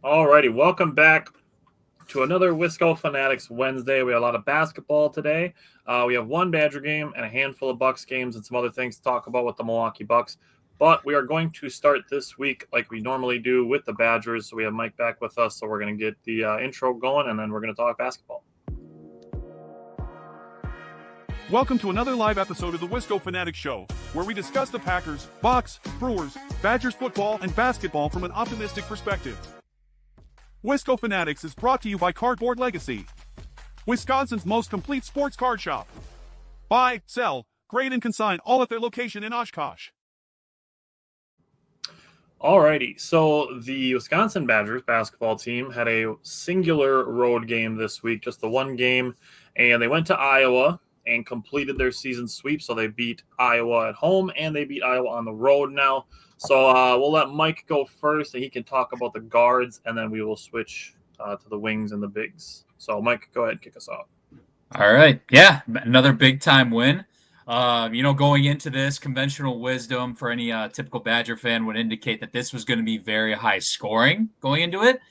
Alrighty, welcome back to another Wisco Fanatics Wednesday. We have a lot of basketball today. We have one Badger game and a handful of Bucks games and some other things to talk about with the Milwaukee Bucks. But we are going to start this week like we normally do with the Badgers. So we have Mike back with us, so we're going to get the intro going, and then we're going to talk basketball. Welcome to another live episode of the Wisco Fanatics Show, where we discuss the Packers, Bucks, Brewers, Badgers football, and basketball from an optimistic perspective. Wisco Fanatics is brought to you by Cardboard Legacy, Wisconsin's most complete sports card shop. Buy, sell, grade, and consign all at their location in Oshkosh. Alrighty, so the Wisconsin Badgers basketball team had a singular road game this week, just the one game, and they went to Iowa and completed their season sweep. So they beat Iowa at home and they beat Iowa on the road now. So we'll let Mike go first, and he can talk about the guards, and then we will switch to the wings and the bigs. So Mike, go ahead and kick us off. All right. Yeah, another big-time win. Going into this, conventional wisdom for any typical Badger fan would indicate that this was going to be very high scoring going into it.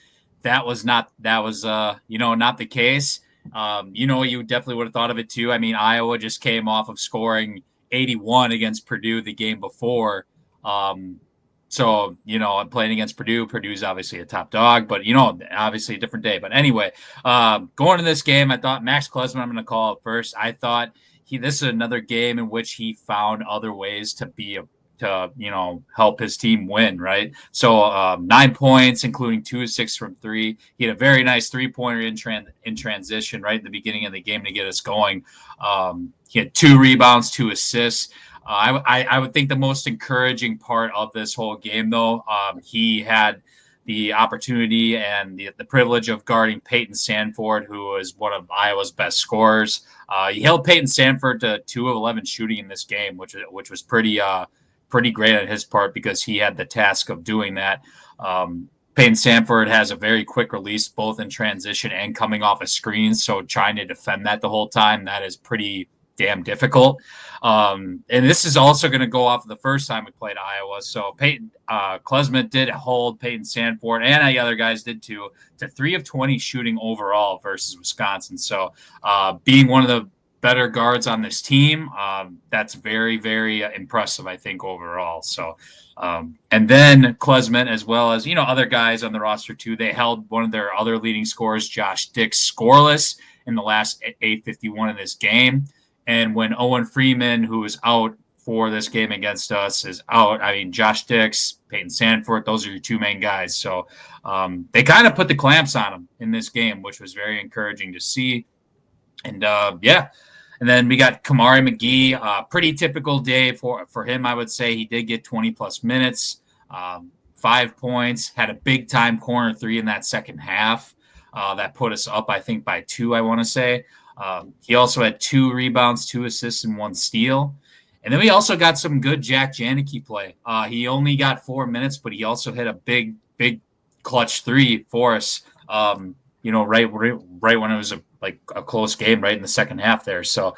That was not the case. You definitely would have thought of it too. I mean, Iowa just came off of scoring 81 against Purdue the game before. I'm playing against Purdue. Purdue's obviously a top dog, but, obviously a different day. But anyway, going to this game, I thought Max Klesman, I'm going to call it first. I thought this is another game in which he found other ways to help his team win, right? So 9 points, including 2 of 6 from three. He had a very nice three-pointer in transition right at the beginning of the game to get us going. He had 2 rebounds, 2 assists. I would think the most encouraging part of this whole game, though, he had the opportunity and the privilege of guarding Peyton Sandford, who is one of Iowa's best scorers. He held Peyton Sandford to 2 of 11 shooting in this game, which was pretty great on his part because he had the task of doing that. Peyton Sandford has a very quick release, both in transition and coming off a screen. So trying to defend that the whole time, that is pretty damn difficult. And this is also going to go off of the first time we played Iowa. So Peyton Klesman did hold Peyton Sandford, and the other guys did too, to 3 of 20 shooting overall versus Wisconsin. So being one of the better guards on this team, that's very, very impressive, I think, overall. So, and then Klesman, as well as, other guys on the roster too, they held one of their other leading scorers, Josh Dix, scoreless in the last 8:51 of this game. And when Owen Freeman, who is out for this game against us, is out, I mean, Josh Dix, Peyton Sandford, those are your 2 main guys. So they kind of put the clamps on them in this game, which was very encouraging to see. And and then we got Kamari McGee, pretty typical day for him, I would say. He did get 20-plus minutes, 5 points, had a big-time corner 3 in that second half. That put us up, I think, by 2, I want to say. He also had 2 rebounds, 2 assists, and 1 steal. And then we also got some good Jack Janicki play. He only got 4 minutes, but he also hit a big clutch 3 for us, right when it was a close game right in the second half there. So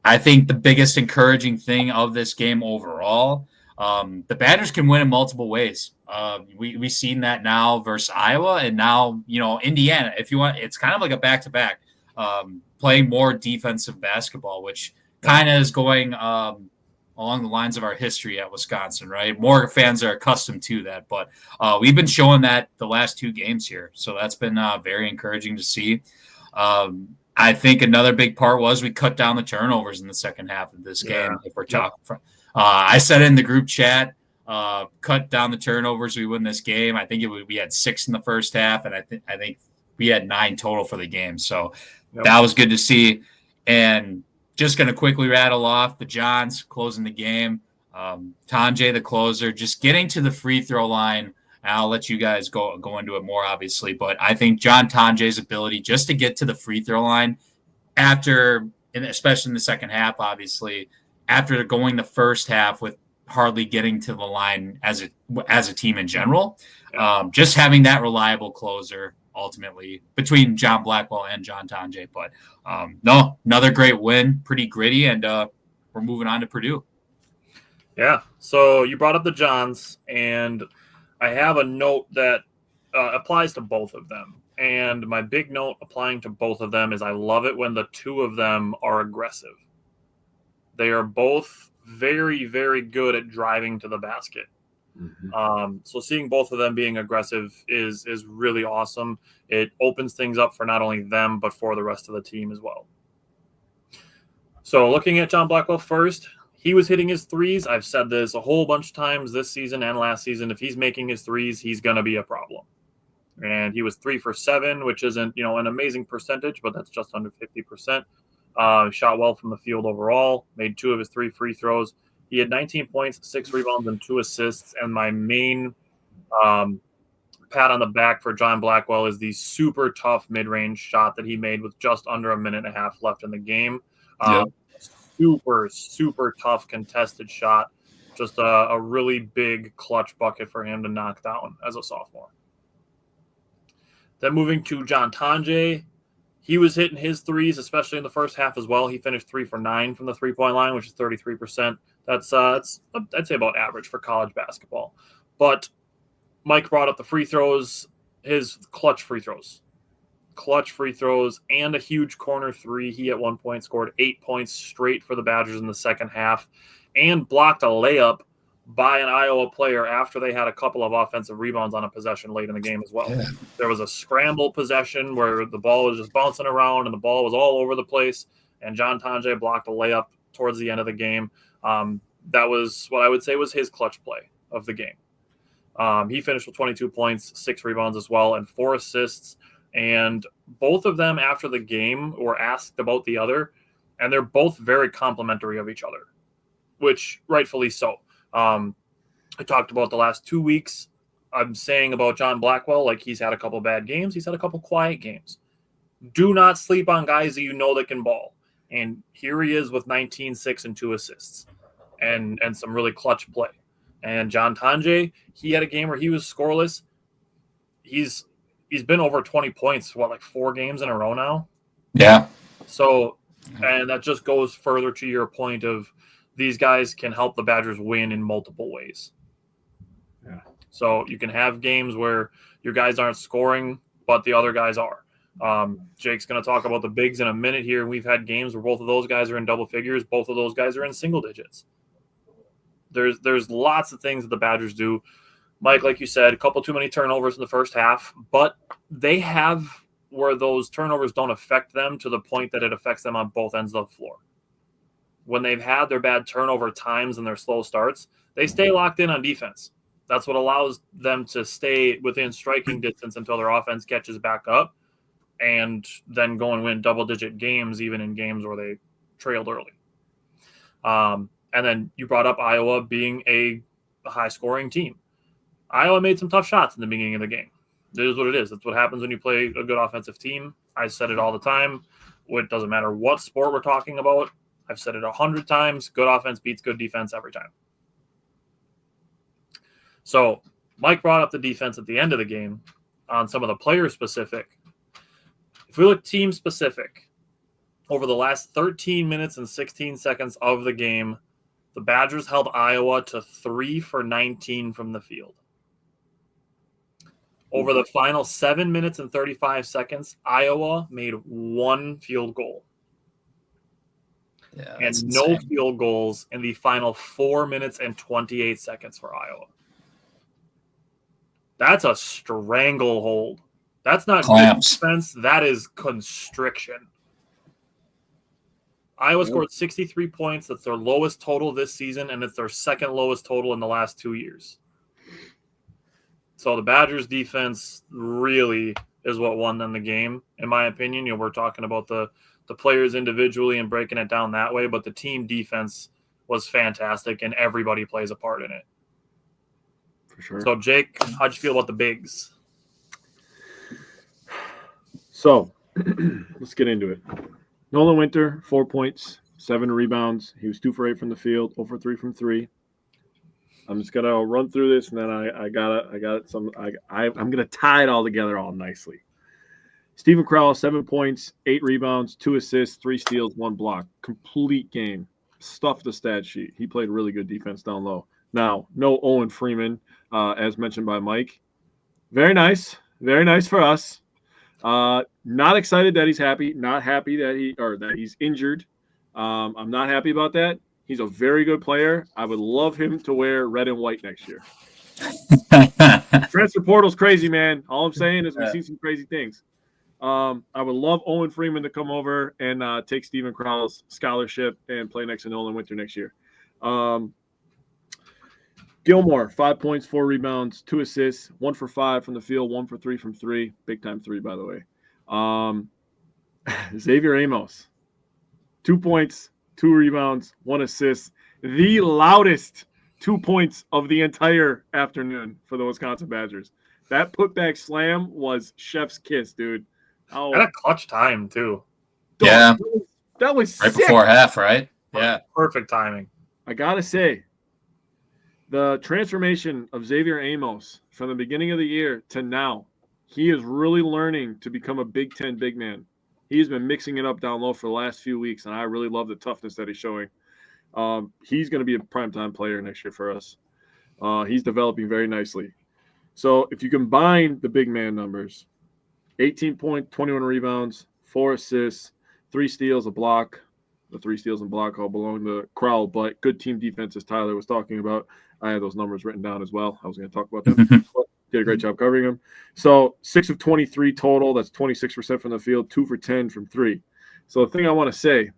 I think the biggest encouraging thing of this game overall, the Badgers can win in multiple ways. We've seen that now versus Iowa, and now, Indiana. If you want, it's kind of like a back-to-back. Playing more defensive basketball, which kind of is going along the lines of our history at Wisconsin, right? More fans are accustomed to that, but we've been showing that the last 2 games here. So that's been very encouraging to see. I think another big part was we cut down the turnovers in the second half of this game. If we're talking from, I said in the group chat, cut down the turnovers, we win this game. I think we had 6 in the first half, and I think we had 9 total for the game. So that was good to see. And just going to quickly rattle off the Johns closing the game. Tanjay, the closer, just getting to the free throw line. I'll let you guys go into it more, obviously. But I think John Tanjay's ability just to get to the free throw line after, and especially in the second half, obviously, after going the first half with hardly getting to the line as a team in general, just having that reliable closer ultimately between John Blackwell and John Tanjay. But no, another great win, pretty gritty, and we're moving on to Purdue. Yeah. So you brought up the Johns, and I have a note that applies to both of them. And my big note applying to both of them is I love it when the two of them are aggressive. They are both very, very good at driving to the basket. Mm-hmm. So seeing both of them being aggressive is really awesome. It opens things up for not only them, but for the rest of the team as well. So looking at John Blackwell first, he was hitting his threes. I've said this a whole bunch of times this season and last season. If he's making his threes, he's going to be a problem. And he was 3 for 7, which isn't, an amazing percentage, but that's just under 50%. Shot well from the field overall, made 2 of his 3 free throws. He had 19 points, 6 rebounds, and 2 assists. And my main pat on the back for John Blackwell is the super tough mid-range shot that he made with just under a minute and a half left in the game. Super, super tough contested shot. Just a really big clutch bucket for him to knock down as a sophomore. Then moving to John Tonje, he was hitting his threes, especially in the first half as well. He finished 3 for 9 from the three-point line, which is 33%. That's I'd say about average for college basketball. But Mike brought up the free throws, his clutch free throws, and a huge corner 3. He at one point scored 8 points straight for the Badgers in the second half and blocked a layup by an Iowa player after they had a couple of offensive rebounds on a possession late in the game as well. Yeah. There was a scramble possession where the ball was just bouncing around and the ball was all over the place, and John Tonje blocked a layup towards the end of the game. That was what I would say was his clutch play of the game. He finished with 22 points, 6 rebounds as well, and 4 assists. And both of them after the game were asked about the other, and they're both very complimentary of each other, which rightfully so. I talked about the last 2 weeks. I'm saying about John Blackwell, like he's had a couple bad games. He's had a couple quiet games. Do not sleep on guys that can ball. And here he is with 19, 6, and 2 assists and some really clutch play. And John Tonje, he had a game where he was scoreless. He's been over 20 points, 4 games in a row now? Yeah. So, and that just goes further to your point of these guys can help the Badgers win in multiple ways. Yeah. So you can have games where your guys aren't scoring, but the other guys are. Jake's going to talk about the bigs in a minute here. We've had games where both of those guys are in double figures. Both of those guys are in single digits. There's lots of things that the Badgers do. Mike, like you said, a couple too many turnovers in the first half, but they have where those turnovers don't affect them to the point that it affects them on both ends of the floor. When they've had their bad turnover times and their slow starts, they stay locked in on defense. That's what allows them to stay within striking distance until their offense catches back up and then go and win double-digit games, even in games where they trailed early. And then you brought up Iowa being a high-scoring team. Iowa made some tough shots in the beginning of the game. It is what it is. That's what happens when you play a good offensive team. I said it all the time. It doesn't matter what sport we're talking about. I've said it 100 times. Good offense beats good defense every time. So Mike brought up the defense at the end of the game on some of the player-specific. If we look team-specific, over the last 13 minutes and 16 seconds of the game, the Badgers held Iowa to 3 for 19 from the field. Over the final 7 minutes and 35 seconds, Iowa made 1 field goal. Yeah, and no field goals in the final 4 minutes and 28 seconds for Iowa. That's a stranglehold. That's not clamps. Defense. That is constriction. Iowa scored 63 points. That's their lowest total this season, and it's their second lowest total in the last 2 years. So the Badgers' defense really is what won them the game, in my opinion. We're talking about the players individually and breaking it down that way, but the team defense was fantastic, and everybody plays a part in it. For sure. So, Jake, how'd you feel about the bigs? So, let's get into it. Nolan Winter, 4 points, 7 rebounds. He was 2 for 8 from the field, 0 for 3 from 3. I'm just gonna run through this, and then I'm gonna tie it all together all nicely. Stephen Crowell, 7 points, 8 rebounds, 2 assists, 3 steals, 1 block. Complete game. Stuffed the stat sheet. He played really good defense down low. Now, no Owen Freeman, as mentioned by Mike. Very nice. Very nice for us. Not excited that he's happy. Not happy that he's injured. I'm not happy about that. He's a very good player. I would love him to wear red and white next year. Transfer portal's crazy, man. All I'm saying is we see some crazy things. I would love Owen Freeman to come over and take Steven Crowell's scholarship and play next to Nolan Winter next year. Gilmore, 5 points, 4 rebounds, 2 assists, 1 for 5 from the field, 1 for 3 from 3. Big time 3, by the way. Xavier Amos, 2 points, 2 rebounds, 1 assist. The loudest 2 points of the entire afternoon for the Wisconsin Badgers. That putback slam was chef's kiss, dude. Oh, at a clutch time, too. Yeah. That was right sick. Before half, right? Yeah. Perfect timing. I got to say, the transformation of Xavier Amos from the beginning of the year to now, he is really learning to become a Big Ten big man. He's been mixing it up down low for the last few weeks, and I really love the toughness that he's showing. He's going to be a primetime player next year for us. He's developing very nicely. So if you combine the big man numbers, 18 points, 21 rebounds, 4 assists, 3 steals, a block. The 3 steals and block all belong to Crowell, but good team defense, as Tyler was talking about. I had those numbers written down as well. I was going to talk about them. Did a great job covering them. So 6 of 23 total. That's 26% from the field, 2 for 10 from 3. So the thing I want to say,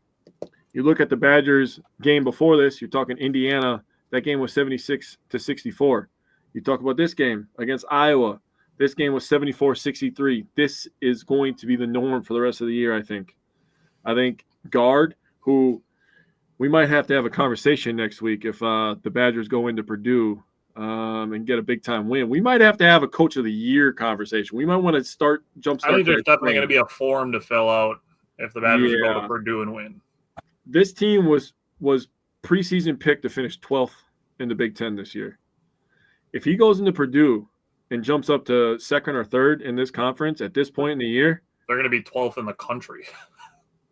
you look at the Badgers game before this, you're talking Indiana. That game was 76-64. You talk about this game against Iowa. This game was 74-63. This is going to be the norm for the rest of the year, I think. I think guard, who we might have to have a conversation next week if the Badgers go into Purdue and get a big-time win. We might have to have a Coach of the Year conversation. We might want to jumpstart. I think there's definitely going to be a form to fill out if the Badgers go to Purdue and win. This team was preseason picked to finish 12th in the Big Ten this year. If he goes into Purdue and jumps up to 2nd or 3rd in this conference at this point in the year, they're going to be 12th in the country.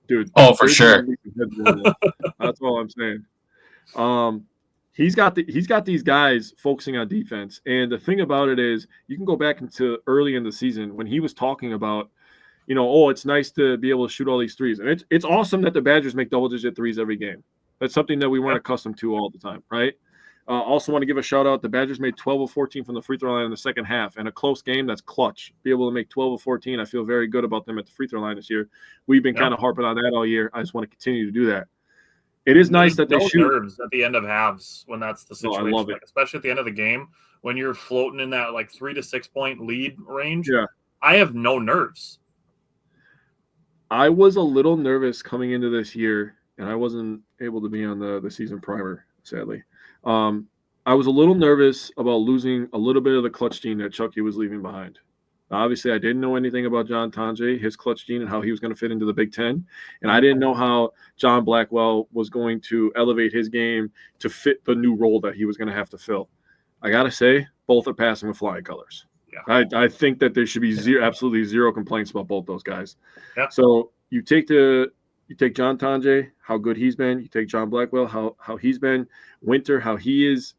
Dude. Oh, for sure. That's all I'm saying. He's got these guys focusing on defense. And the thing about it is you can go back into early in the season when he was talking about, it's nice to be able to shoot all these threes. And it's awesome that the Badgers make double-digit threes every game. That's something that we weren't accustomed to all the time, right? Also want to give a shout-out. The Badgers made 12 of 14 from the free throw line in the second half. And a close game, that's clutch. Be able to make 12 of 14, I feel very good about them at the free throw line this year. We've been kind of harping on that all year. I just want to continue to do that. It is nice that they shoot. Nerves at the end of halves when that's the situation. I love it. Especially at the end of the game when you're floating in that 3 to 6 point lead range. Yeah. I have no nerves. I was a little nervous coming into this year, and I wasn't able to be on the season primer, sadly. I was a little nervous about losing a little bit of the clutch gene that Chucky was leaving behind. Obviously, I didn't know anything about John Tonje, his clutch gene, and how he was going to fit into the Big Ten. And I didn't know how John Blackwell was going to elevate his game to fit the new role that he was going to have to fill. I got to say, both are passing with flying colors. Yeah. I think that there should be absolutely zero complaints about both those guys. Yeah. So you take John Tonje, how good he's been. You take John Blackwell, how he's been. Winter, how he is,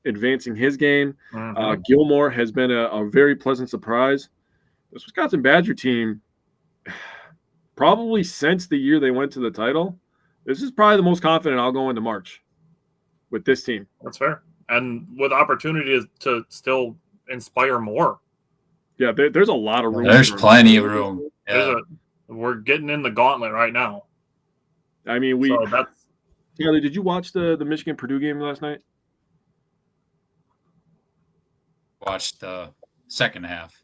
advancing his game. Mm-hmm. Gilmore has been a very pleasant surprise. This Wisconsin Badger team, probably since the year they went to the title, this is probably the most confident I'll go into March with this team. That's fair. And with opportunity to still inspire more. Yeah, there's a lot of room. There's plenty of room. Yeah. We're getting in the gauntlet right now. I mean, Taylor, did you watch the Michigan-Purdue game last night? Watched the second half.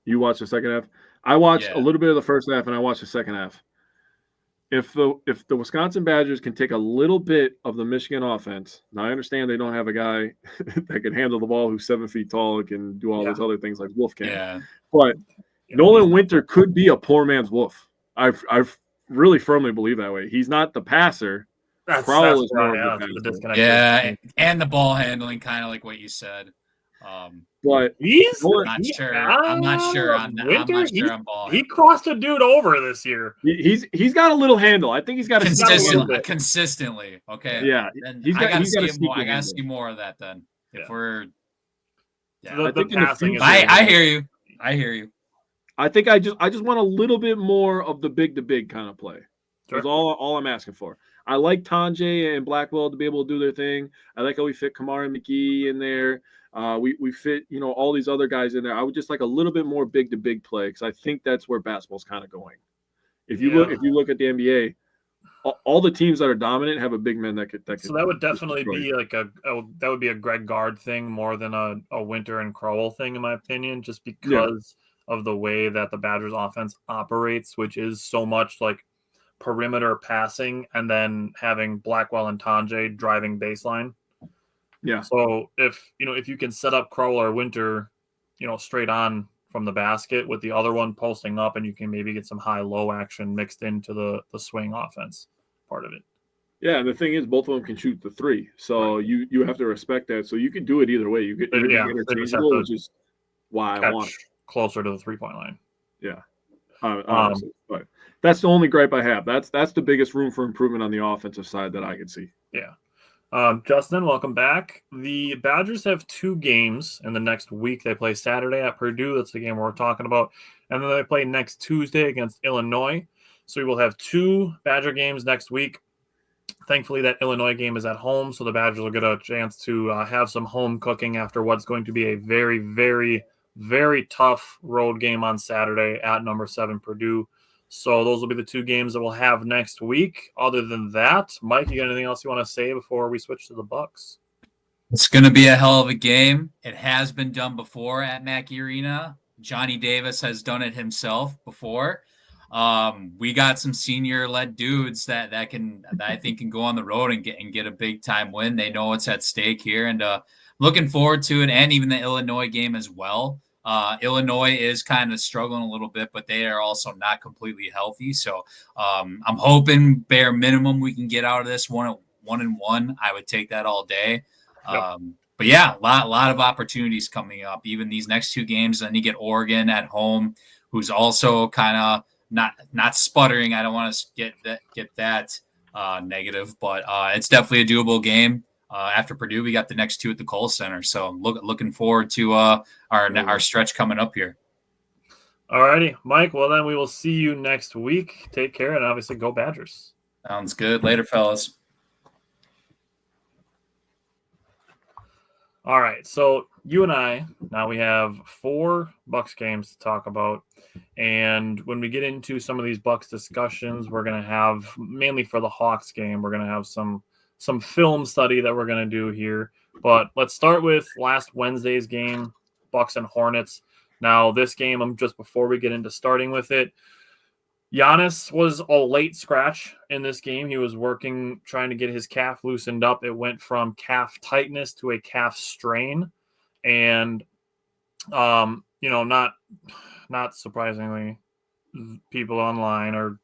You watched the second half? I watched a little bit of the first half, and I watched the second half. If the Wisconsin Badgers can take a little bit of the Michigan offense, now I understand they don't have a guy that can handle the ball who's 7 feet tall and can do all those other things like Wolf can. Yeah. But Nolan Winter could be a poor man's Wolf. I've really firmly believe that way. He's not the passer. That's the disconnect. Yeah, and the ball handling, kind of like what you said. But I'm not sure on ball. He crossed a dude over this year. He's got a little handle. I think he's got consistently. Okay. Yeah. I gotta see more of that then. If we're the passing is I hear you. I hear you. I think I just want a little bit more of the big to big kind of play. That's all I'm asking for. I like Tanjay and Blackwell to be able to do their thing. I like how we fit Kamara and McGee in there. We fit, all these other guys in there. I would just like a little bit more big to big play because I think that's where basketball's kind of going. If you look at the NBA, all the teams that are dominant have a big man that could. So that would definitely be like that would be a Greg Gard thing more than a Winter and Crowell thing, in my opinion, just because of the way that the Badgers offense operates, which is so much like perimeter passing and then having Blackwell and Tanjay driving baseline. Yeah. So if you can set up Crowell or Winter, straight on from the basket with the other one posting up, and you can maybe get some high-low action mixed into the swing offense part of it. Yeah, and the thing is, both of them can shoot the three, so you have to respect that. So you can do it either way. You could interchangeable, which is why I want it closer to the 3-point line. Yeah, but that's the only gripe I have. That's the biggest room for improvement on the offensive side that I can see. Yeah. Justin, welcome back. The Badgers have 2 games in the next week. They play Saturday at Purdue. That's the game we're talking about. And then they play next Tuesday against Illinois. So we will have 2 Badger games next week. Thankfully, that Illinois game is at home, so the Badgers will get a chance to have some home cooking after what's going to be a very, very, very tough road game on Saturday at number 7 Purdue. So those will be the 2 games that we'll have next week. Other than that, Mike, you got anything else you want to say before we switch to the Bucks? It's going to be a hell of a game. It has been done before at Mackey Arena. Johnny Davis has done it himself before. We got some senior-led dudes that I think can go on the road and get a big-time win. They know what's at stake here, and looking forward to it, and even the Illinois game as well. Illinois is kind of struggling a little bit, but they are also not completely healthy. So I'm hoping bare minimum we can get out of this 1-1. I would take that all day. Yep. But yeah, a lot of opportunities coming up. Even these next 2 games, then you get Oregon at home, who's also kind of not sputtering. I don't want to get that negative, but it's definitely a doable game. After Purdue, we got the next 2 at the Kohl Center. So I'm looking forward to our stretch coming up here. All righty, Mike. Well, then we will see you next week. Take care, and obviously go Badgers. Sounds good. Later, fellas. All right, so you and I, now we have 4 Bucks games to talk about. And when we get into some of these Bucks discussions, we're going to have, mainly for the Hawks game, we're going to have some film study that we're going to do here. But let's start with last Wednesday's game, Bucks and Hornets. Now, this game, just before we get into starting with it, Giannis was a late scratch in this game. He was working, trying to get his calf loosened up. It went from calf tightness to a calf strain. And, not surprisingly, people online are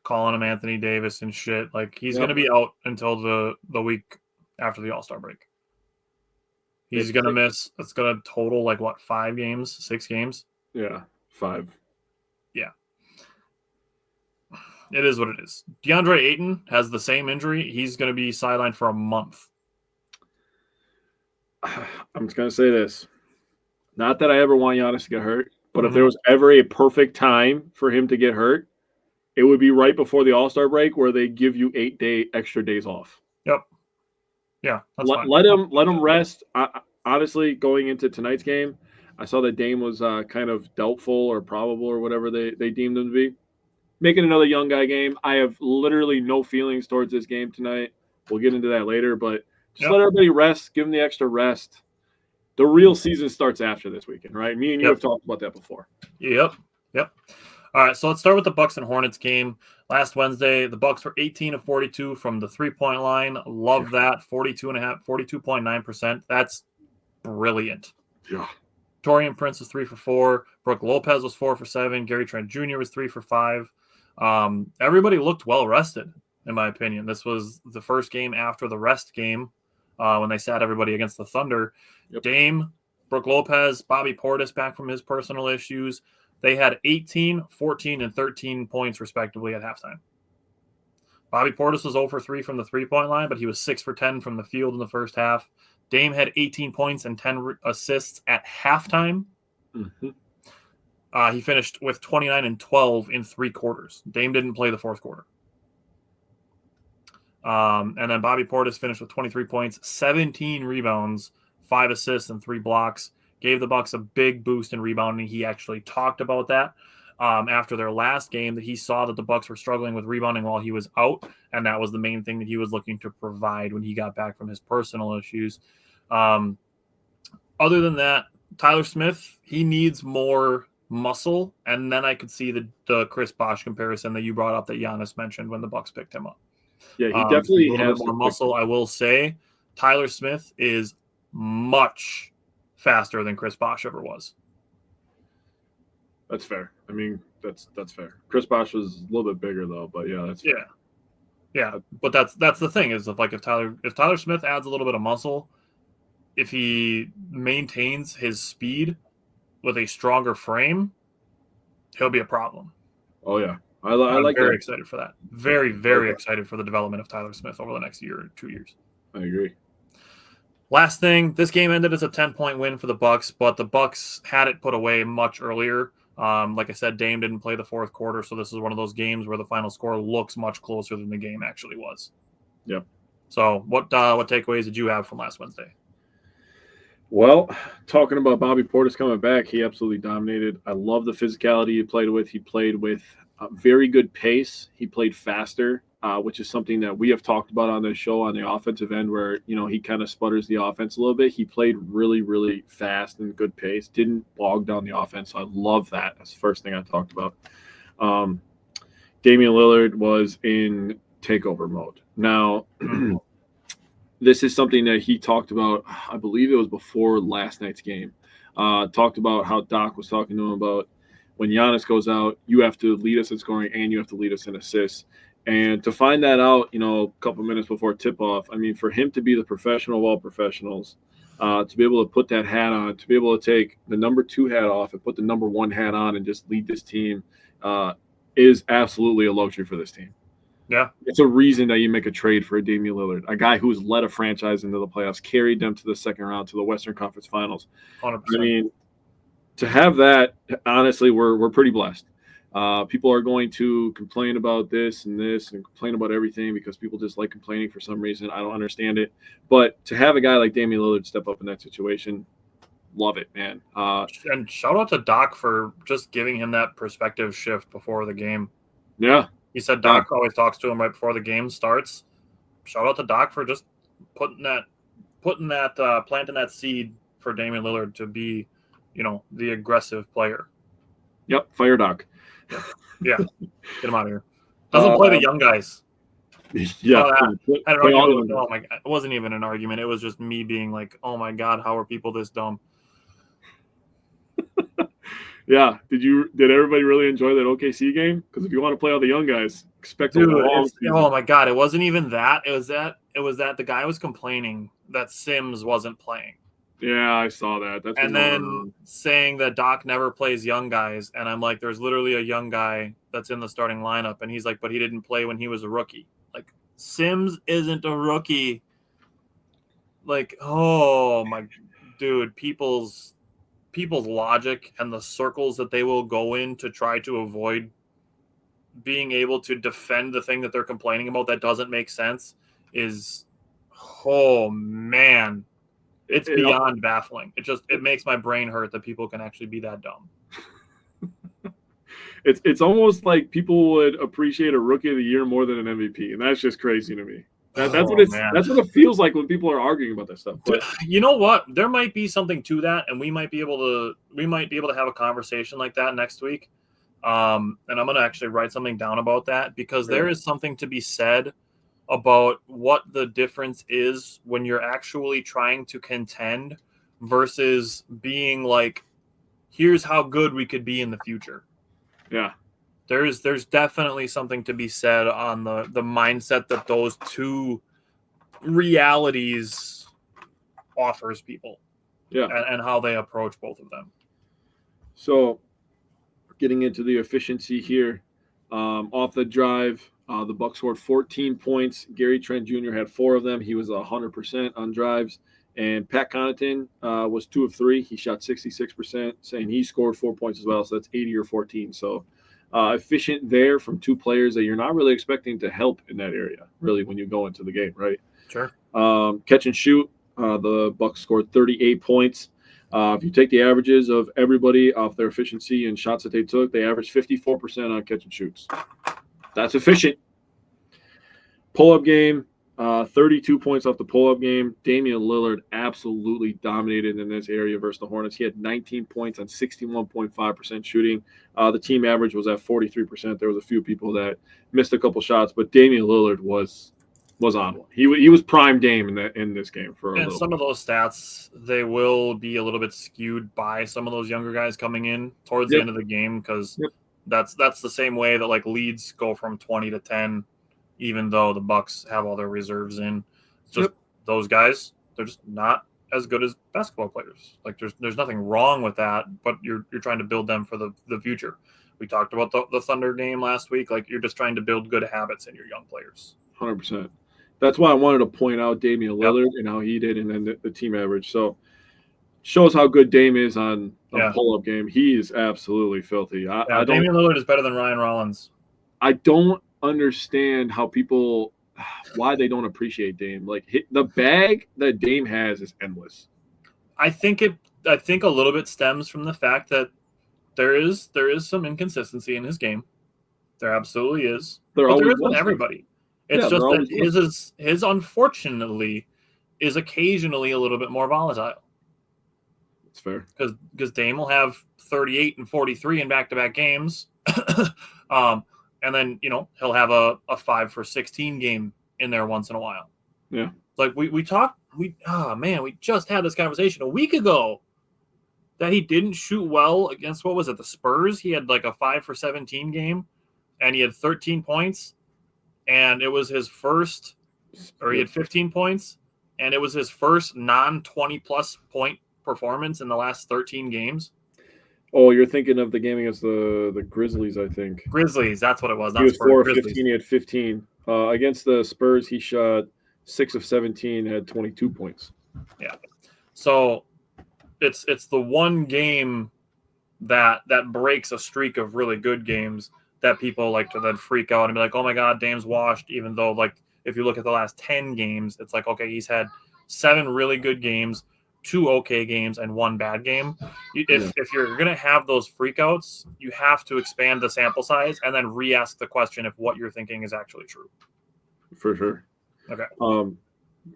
calling him Anthony Davis and shit. Like, he's going to be out until the week after the All-Star break. He's going to miss. It's going to total, 5 games, 6 games? Yeah, 5. Yeah. It is what it is. DeAndre Ayton has the same injury. He's going to be sidelined for a month. I'm just going to say this. Not that I ever want Giannis to get hurt, but if there was ever a perfect time for him to get hurt, it would be right before the All-Star break where they give you 8 extra days off. Yep. Yeah, that's fine. Let him rest. Honestly, going into tonight's game, I saw that Dame was kind of doubtful or probable or whatever they deemed him to be. Making another young guy game. I have literally no feelings towards this game tonight. We'll get into that later, but just let everybody rest. Give them the extra rest. The real season starts after this weekend, right? Me and you have talked about that before. Yep. All right, so let's start with the Bucks and Hornets game. Last Wednesday, the Bucks were 18 of 42 from the 3-point line. Love that. 42.9%. That's brilliant. Yeah. Taurean Prince was 3 for 4. Brooke Lopez was 4 for 7. Gary Trent Jr. was 3 for 5. Everybody looked well rested, in my opinion. This was the first game after the rest game when they sat everybody against the Thunder. Yep. Dame, Brooke Lopez, Bobby Portis back from his personal issues. They had 18, 14, and 13 points, respectively, at halftime. Bobby Portis was 0 for 3 from the 3-point line, but he was 6 for 10 from the field in the first half. Dame had 18 points and 10 assists at halftime. Mm-hmm. He finished with 29 and 12 in 3 quarters. Dame didn't play the fourth quarter. And then Bobby Portis finished with 23 points, 17 rebounds, 5 assists, and 3 blocks. Gave the Bucks a big boost in rebounding. He actually talked about that after their last game, that he saw that the Bucks were struggling with rebounding while he was out, and that was the main thing that he was looking to provide when he got back from his personal issues. Other than that, Tyler Smith, he needs more muscle, and then I could see the Chris Bosh comparison that you brought up that Giannis mentioned when the Bucks picked him up. Yeah, he definitely a little has bit more muscle. I will say Tyler Smith is much faster than Chris Bosh ever was. That's fair. I mean, that's fair. Chris Bosh was a little bit bigger though, but yeah, that's fair. Yeah. But that's the thing is if Tyler Smith adds a little bit of muscle, if he maintains his speed with a stronger frame, he'll be a problem. Oh yeah, I like very that. excited for that. Very, very excited for the development of Tyler Smith over the next year or 2 years. I agree. Last thing, this game ended as a 10-point win for the Bucks, but the Bucks had it put away much earlier. Like I said, Dame didn't play the fourth quarter, so this is one of those games where the final score looks much closer than the game actually was. Yep. So what takeaways did you have from last Wednesday? Well, talking about Bobby Portis coming back, he absolutely dominated. I love the physicality he played with. He played with a very good pace. He played faster, which is something that we have talked about on this show on the offensive end where, he kind of sputters the offense a little bit. He played really, really fast and good pace, didn't bog down the offense. So I love that. That's the first thing I talked about. Damian Lillard was in takeover mode. Now, this is something that he talked about, I believe it was before last night's game. Talked about how Doc was talking to him about when Giannis goes out, you have to lead us in scoring and you have to lead us in assists. And to find that out, a couple minutes before tip-off, I mean, for him to be the professional of all professionals, to be able to put that hat on, to be able to take the number 2 hat off and put the number 1 hat on and just lead this team is absolutely a luxury for this team. Yeah. It's a reason that you make a trade for a Damian Lillard, a guy who's led a franchise into the playoffs, carried them to the second round, to the Western Conference Finals. 100%. I mean, to have that, honestly, we're pretty blessed. People are going to complain about this and complain about everything because people just like complaining for some reason. I don't understand it. But to have a guy like Damian Lillard step up in that situation, love it, man. And shout out to Doc for just giving him that perspective shift before the game. Yeah. He said Doc always talks to him right before the game starts. Shout out to Doc for just planting that seed for Damian Lillard to be, the aggressive player. Yep, fire Doc. Yeah, get him out of here. Doesn't play the young guys. Yeah, oh my God, it wasn't even an argument. It was just me being like, "Oh my God, how are people this dumb?" Yeah. Did everybody really enjoy that OKC game? Because if you want to play all the young guys, expect a long season. Oh my God, it wasn't even that. It was that the guy was complaining that Sims wasn't playing. Yeah, I saw that. And then saying that Doc never plays young guys, and I'm like, there's literally a young guy that's in the starting lineup, and he's like, but he didn't play when he was a rookie. Like, Sims isn't a rookie. Like, oh my dude, people's logic and the circles that they will go in to try to avoid being able to defend the thing that they're complaining about that doesn't make sense is, oh man, it's beyond baffling. It makes my brain hurt that people can actually be that dumb. It's almost like people would appreciate a rookie of the year more than an MVP, and that's just crazy to me. That's what it feels like when people are arguing about this stuff. But you know what? There might be something to that, and we might be able to have a conversation like that next week. And I'm going to actually write something down about that because there is something to be said about what the difference is when you're actually trying to contend versus being like, here's how good we could be in the future. Yeah. There's definitely something to be said on the mindset that those two realities offers people. Yeah. And how they approach both of them. So getting into the efficiency here, off the drive, the Bucks scored 14 points. Gary Trent Jr. had 4 of them. He was 100% on drives. And Pat Connaughton was 2 of 3. He shot 66%, saying he scored 4 points as well. So that's 80 or 14. So efficient there from 2 players that you're not really expecting to help in that area, really, when you go into the game, right? Sure. Catch and shoot, the Bucks scored 38 points. If you take the averages of everybody off their efficiency and shots that they took, they averaged 54% on catch and shoots. That's efficient. Pull-up game, 32 points off the pull-up game. Damian Lillard absolutely dominated in this area versus the Hornets. He had 19 points on 61.5% shooting. The team average was at 43%. There was a few people that missed a couple shots, but Damian Lillard was on one. He was prime Dame in this game for a And little some bit. of those stats, they will be a little bit skewed by some of those younger guys coming in towards the end of the game, because that's the same way that like leads go from 20 to 10, even though the Bucks have all their reserves in. It's just those guys, they're just not as good as basketball players. Like there's nothing wrong with that, but you're trying to build them for the future. We talked about the Thunder game last week. Like you're just trying to build good habits in your young players. 100%. That's why I wanted to point out Damian Lillard and how he did, and then the team average. So shows how good Dame is on a pull-up game. He is absolutely filthy. Damian Lillard is better than Ryan Rollins. I don't understand why they don't appreciate Dame. Like the bag that Dame has is endless. I think a little bit stems from the fact that there is some inconsistency in his game. There absolutely is. There is with everybody. It's just that his unfortunately is occasionally a little bit more volatile. That's fair. Because Dame will have 38 and 43 in back-to-back games. And then, he'll have a 5 for 16 game in there once in a while. Yeah. Like we just had this conversation a week ago that he didn't shoot well against, what was it, the Spurs? He had like a 5 for 17 game and he had 13 points. And it was his first, or he had 15 points, and it was his first non-20-plus point performance in the last 13 games. Oh, you're thinking of the game against the Grizzlies, I think. Grizzlies, that's what it was. He was 4 of 15. He had 15. Against the Spurs, he shot 6 of 17, had 22 points. Yeah. So it's the one game that breaks a streak of really good games that people like to then freak out and be like, oh my God, Dame's washed, even though like if you look at the last 10 games, it's like, okay, he's had 7 really good games, 2 okay games, and 1 bad game. If you're going to have those freakouts, you have to expand the sample size and then re-ask the question if what you're thinking is actually true. For sure. Okay.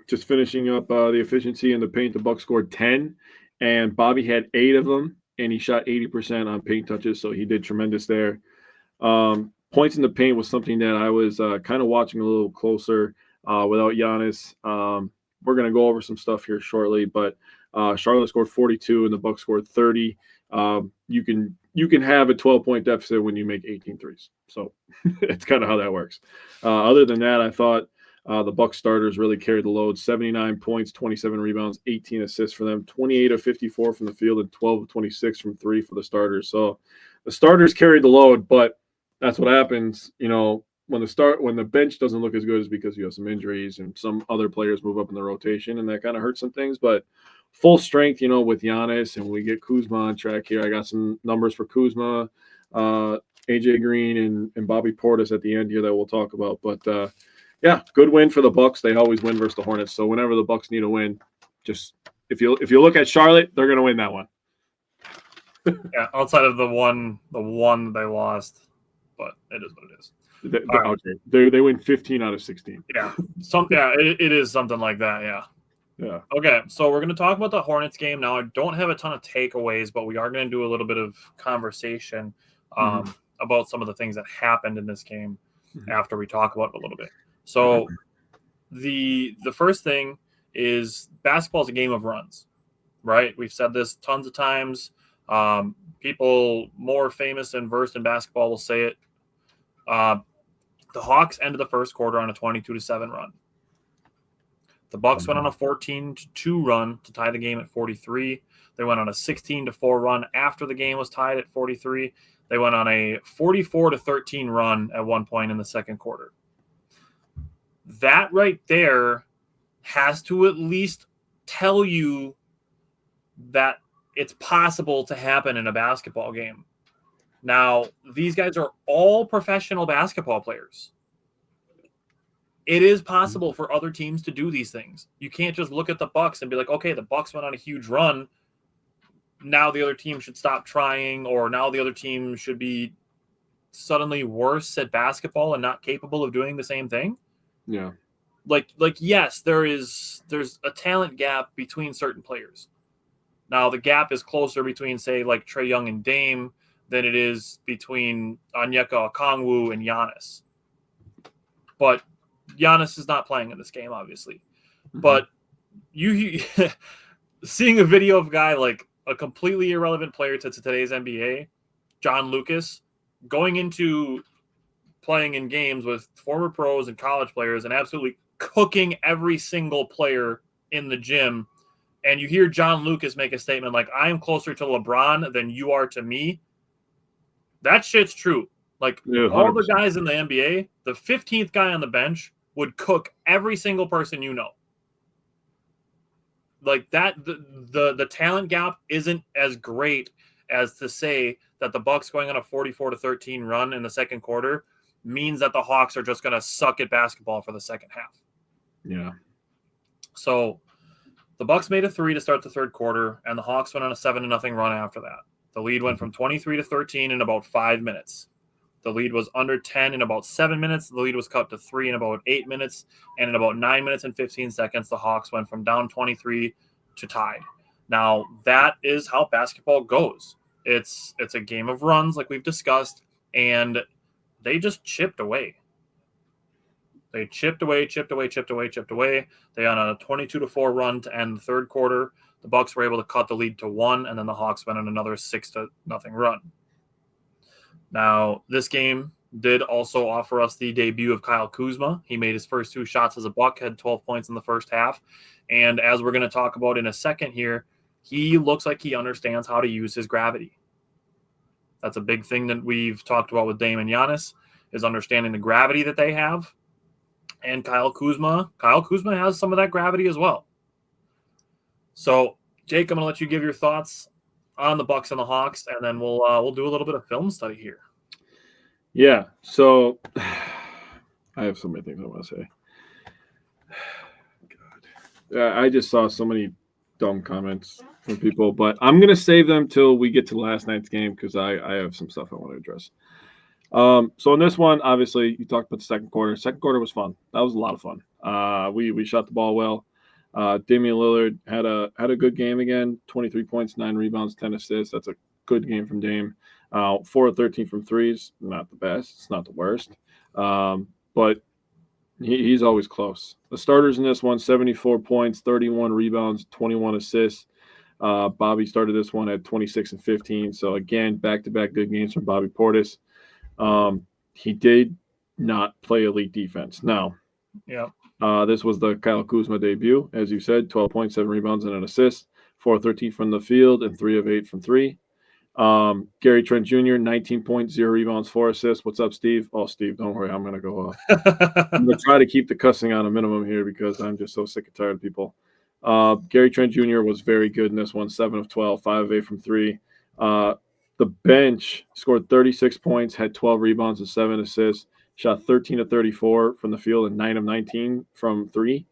Just finishing up the efficiency in the paint, the Bucks scored 10, and Bobby had 8 of them, and he shot 80% on paint touches, so he did tremendous there. Points in the paint was something that I was kind of watching a little closer without Giannis. We're going to go over some stuff here shortly, but Charlotte scored 42 and the Bucks scored 30. You can have a 12-point deficit when you make 18 threes. So it's kind of how that works. Other than that, I thought the Bucks starters really carried the load. 79 points, 27 rebounds, 18 assists for them, 28 of 54 from the field, and 12 of 26 from 3 for the starters. So the starters carried the load, but that's what happens, when the bench doesn't look as good, is because you have some injuries and some other players move up in the rotation, and that kind of hurts some things. But full strength, with Giannis, and we get Kuzma on track here. I got some numbers for Kuzma, AJ Green, and Bobby Portis at the end here that we'll talk about. But good win for the Bucks. They always win versus the Hornets. So whenever the Bucks need a win, just if you look at Charlotte, they're going to win that one. Yeah, outside of the one they lost, but it is what it is. Okay, they win 15 out of 16. Yeah, it is something like that. Yeah. Okay, so we're going to talk about the Hornets game now. I don't have a ton of takeaways, but we are going to do a little bit of conversation about some of the things that happened in this game after we talk about it a little bit. So the first thing is basketball is a game of runs, right? We've said this tons of times. People more famous and versed in basketball will say it. The Hawks ended the first quarter on a 22-7 run. The Bucks went on a 14-2 run to tie the game at 43. They went on a 16-4 run after the game was tied at 43. They went on a 44-13 run at one point in the second quarter. That right there has to at least tell you that it's possible to happen in a basketball game. Now, these guys are all professional basketball players. It is possible for other teams to do these things. You can't just look at the Bucks and be like, okay, the Bucks went on a huge run. Now the other team should stop trying, or now the other team should be suddenly worse at basketball and not capable of doing the same thing. Yeah. Like yes, there's a talent gap between certain players. Now the gap is closer between, say, like Trae Young and Dame than it is between Onyeka Okongwu and Giannis. But Giannis is not playing in this game, obviously. Mm-hmm. But you seeing a video of a guy like a completely irrelevant player to today's NBA, John Lucas, going into playing in games with former pros and college players and absolutely cooking every single player in the gym, and you hear John Lucas make a statement like, I am closer to LeBron than you are to me. That shit's true. Like, all the guys in the NBA, the 15th guy on the bench would cook every single person you know. Like that, the talent gap isn't as great as to say that the Bucks going on a 44-13 run in the second quarter means that the Hawks are just going to suck at basketball for the second half. Yeah. So the Bucks made a 3 to start the third quarter, and the Hawks went on a 7-0 run after that. The lead went from 23-13 in about 5 minutes. The lead was under 10 in about 7 minutes. The lead was cut to 3 in about 8 minutes. And in about 9 minutes and 15 seconds, the Hawks went from down 23 to tied. Now, that is how basketball goes. It's a game of runs, like we've discussed, and they just chipped away. They chipped away. They on a 22-4 run to end the third quarter. The Bucks were able to cut the lead to 1, and then the Hawks went on another 6-0 run. Now, this game did also offer us the debut of Kyle Kuzma. He made his first 2 shots as a Buck, had 12 points in the first half. And as we're going to talk about in a second here, he looks like he understands how to use his gravity. That's a big thing that we've talked about with Dame and Giannis, is understanding the gravity that they have. And Kyle Kuzma has some of that gravity as well. So, Jake, I'm going to let you give your thoughts on the Bucks and the Hawks, and then we'll do a little bit of film study here. Yeah, so I have so many things I want to say. God, I just saw so many dumb comments from people, but I'm gonna save them till we get to last night's game because I have some stuff I want to address. So in this one, obviously, you talked about the second quarter. Second quarter was fun. That was a lot of fun. We shot the ball well. Damian Lillard had a good game again. 23 points, 9 rebounds, 10 assists. That's a good game from Dame. 4 of 13 from threes. Not the best. It's not the worst. But he's always close. The starters in this one, 74 points, 31 rebounds, 21 assists. Bobby started this one at 26 and 15. So, again, back-to-back good games from Bobby Portis. He did not play elite defense. Now, this was the Kyle Kuzma debut, as you said, 12 points, 7 rebounds, and an assist, 4 of 13 from the field, and 3 of 8 from 3. Gary Trent Jr., 19 points, 0 rebounds, 4 assists. What's up, Steve? Oh, Steve, don't worry. I'm going to go off. I'm going to try to keep the cussing on a minimum here because I'm just so sick and tired of people. Gary Trent Jr. was very good in this one, 7 of 12, 5 of 8 from 3. The bench scored 36 points, had 12 rebounds and 7 assists, shot 13 of 34 from the field and 9 of 19 from 3.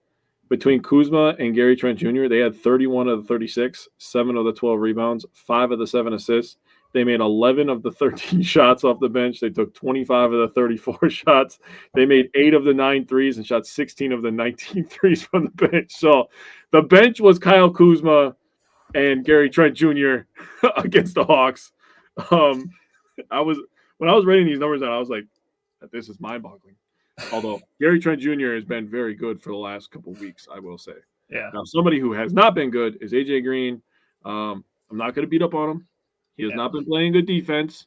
Between Kuzma and Gary Trent Jr., they had 31 of the 36, 7 of the 12 rebounds, 5 of the 7 assists. They made 11 of the 13 shots off the bench. They took 25 of the 34 shots. They made 8 of the 9 threes and shot 16 of the 19 threes from the bench. So the bench was Kyle Kuzma and Gary Trent Jr. against the Hawks. When I was writing these numbers out, I was like, this is mind-boggling. Although Gary Trent Jr. has been very good for the last couple of weeks, I will say. Yeah. Now, somebody who has not been good is AJ Green. I'm not going to beat up on him. He has not been playing good defense.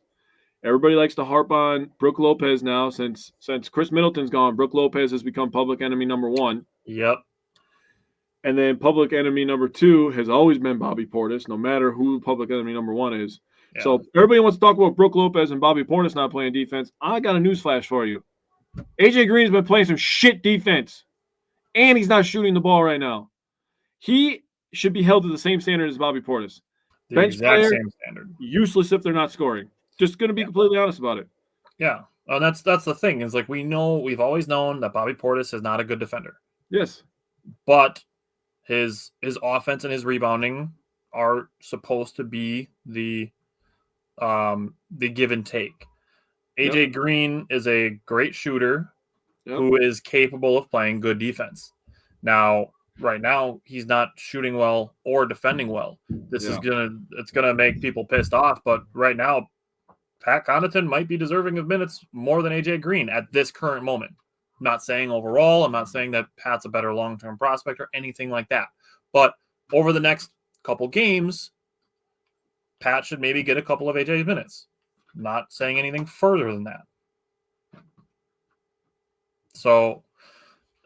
Everybody likes to harp on Brook Lopez now. Since Chris Middleton's gone, Brook Lopez has become public enemy number 1. Yep. And then public enemy number 2 has always been Bobby Portis, no matter who public enemy number 1 is. Yeah. So everybody wants to talk about Brook Lopez and Bobby Portis not playing defense. I got a newsflash for you. AJ Green's been playing some shit defense, and he's not shooting the ball right now. He should be held to the same standard as Bobby Portis. The Bench exact player, same standard. useless if they're not scoring. Just going to be completely honest about it. Yeah. And that's the thing. Is like we've always known that Bobby Portis is not a good defender. Yes. But his offense and his rebounding are supposed to be the give and take. AJ Green is a great shooter who is capable of playing good defense. Now, right now, he's not shooting well or defending well. It's gonna make people pissed off. But right now, Pat Connaughton might be deserving of minutes more than AJ Green at this current moment. I'm not saying overall. I'm not saying that Pat's a better long-term prospect or anything like that. But over the next couple games, Pat should maybe get a couple of AJ's minutes. Not saying anything further than that. So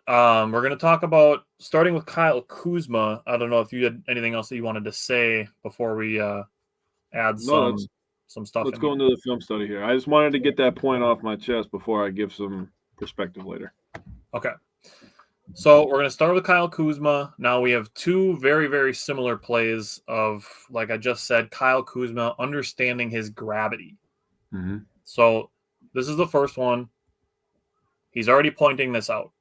we're going to talk about starting with Kyle Kuzma. I don't know if you had anything else that you wanted to say before we add some stuff. Let's go into the film study here. I just wanted to get that point off my chest before I give some perspective later. Okay. So we're going to start with Kyle Kuzma. Now we have two very, very similar plays of, like I just said, Kyle Kuzma understanding his gravity. Mm-hmm. So this is the first one. He's already pointing this out.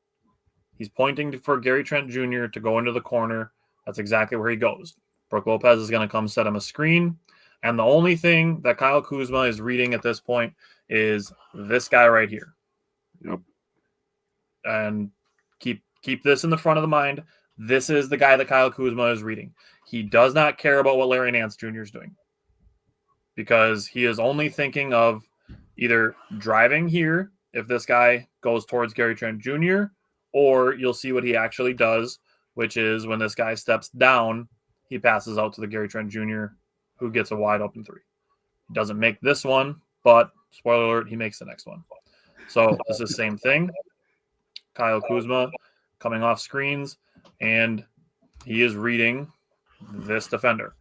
He's pointing for Gary Trent Jr. to go into the corner. That's exactly where he goes. Brook Lopez is going to come set him a screen. And the only thing that Kyle Kuzma is reading at this point is this guy right here. Yep. And keep this in the front of the mind. This is the guy that Kyle Kuzma is reading. He does not care about what Larry Nance Jr. is doing because he is only thinking of either driving here if this guy goes towards Gary Trent Jr., or you'll see what he actually does, which is when this guy steps down, he passes out to the Gary Trent Jr., who gets a wide open three. He doesn't make this one, but spoiler alert, he makes the next one. So this is the same thing. Kyle Kuzma coming off screens, and he is reading this defender.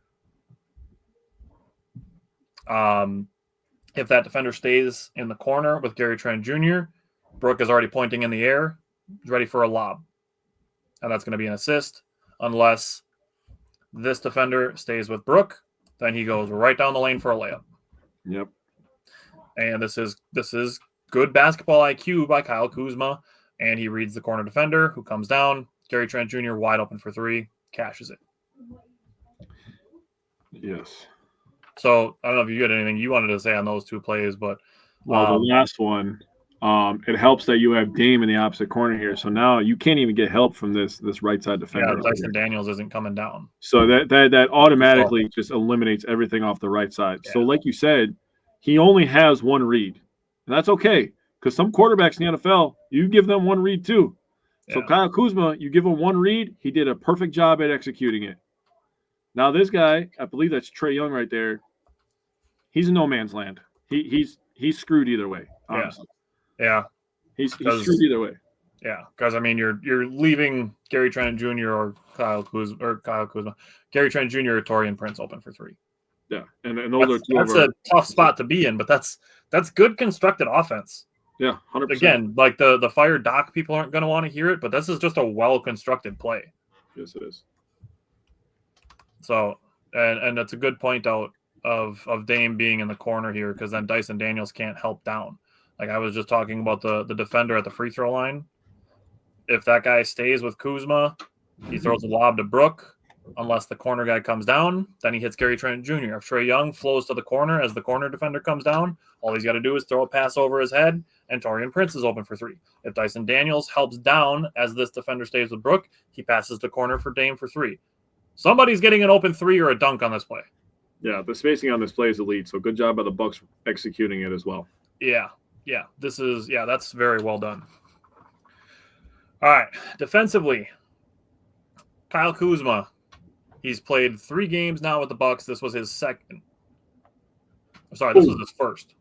If that defender stays in the corner with Gary Trent Jr., Brook is already pointing in the air, ready for a lob. And that's going to be an assist. Unless this defender stays with Brook, then he goes right down the lane for a layup. Yep. And this is good basketball IQ by Kyle Kuzma. And he reads the corner defender who comes down. Gary Trent Jr. wide open for three, cashes it. Yes. So I don't know if you had anything you wanted to say on those two plays, but the last one, it helps that you have Dame in the opposite corner here. So now you can't even get help from this right side defender. Yeah, Dyson Daniels isn't coming down. So that automatically just eliminates everything off the right side. Yeah. So like you said, he only has one read. And that's okay. Because some quarterbacks in the NFL, you give them one read too. Yeah. So Kyle Kuzma, you give him one read, he did a perfect job at executing it. Now this guy, I believe that's Trae Young right there. He's in no man's land. He's screwed either way. Honestly. Yeah. He's screwed either way. Yeah, because I mean you're leaving Gary Trent Jr. or Kyle Kuzma, Gary Trent Jr. or Taurean Prince open for three. Yeah, and those that's a tough spot to be in, but that's good constructed offense. Yeah, 100%. Again, like the fire Doc people aren't going to want to hear it, but this is just a well-constructed play. Yes, it is. So, and that's a good point out of Dame being in the corner here, because then Dyson Daniels can't help down. Like I was just talking about the defender at the free throw line. If that guy stays with Kuzma, he throws a lob to Brook. Unless the corner guy comes down, then he hits Gary Trent Jr. If Trae Young flows to the corner as the corner defender comes down, all he's got to do is throw a pass over his head, and Taurean Prince is open for three. If Dyson Daniels helps down as this defender stays with Brook, he passes the corner for Dame for three. Somebody's getting an open three or a dunk on this play. Yeah, the spacing on this play is elite, so good job by the Bucks executing it as well. Yeah, that's very well done. All right, defensively, Kyle Kuzma. He's played 3 games now with the Bucks. This was his second. Sorry, this was his first.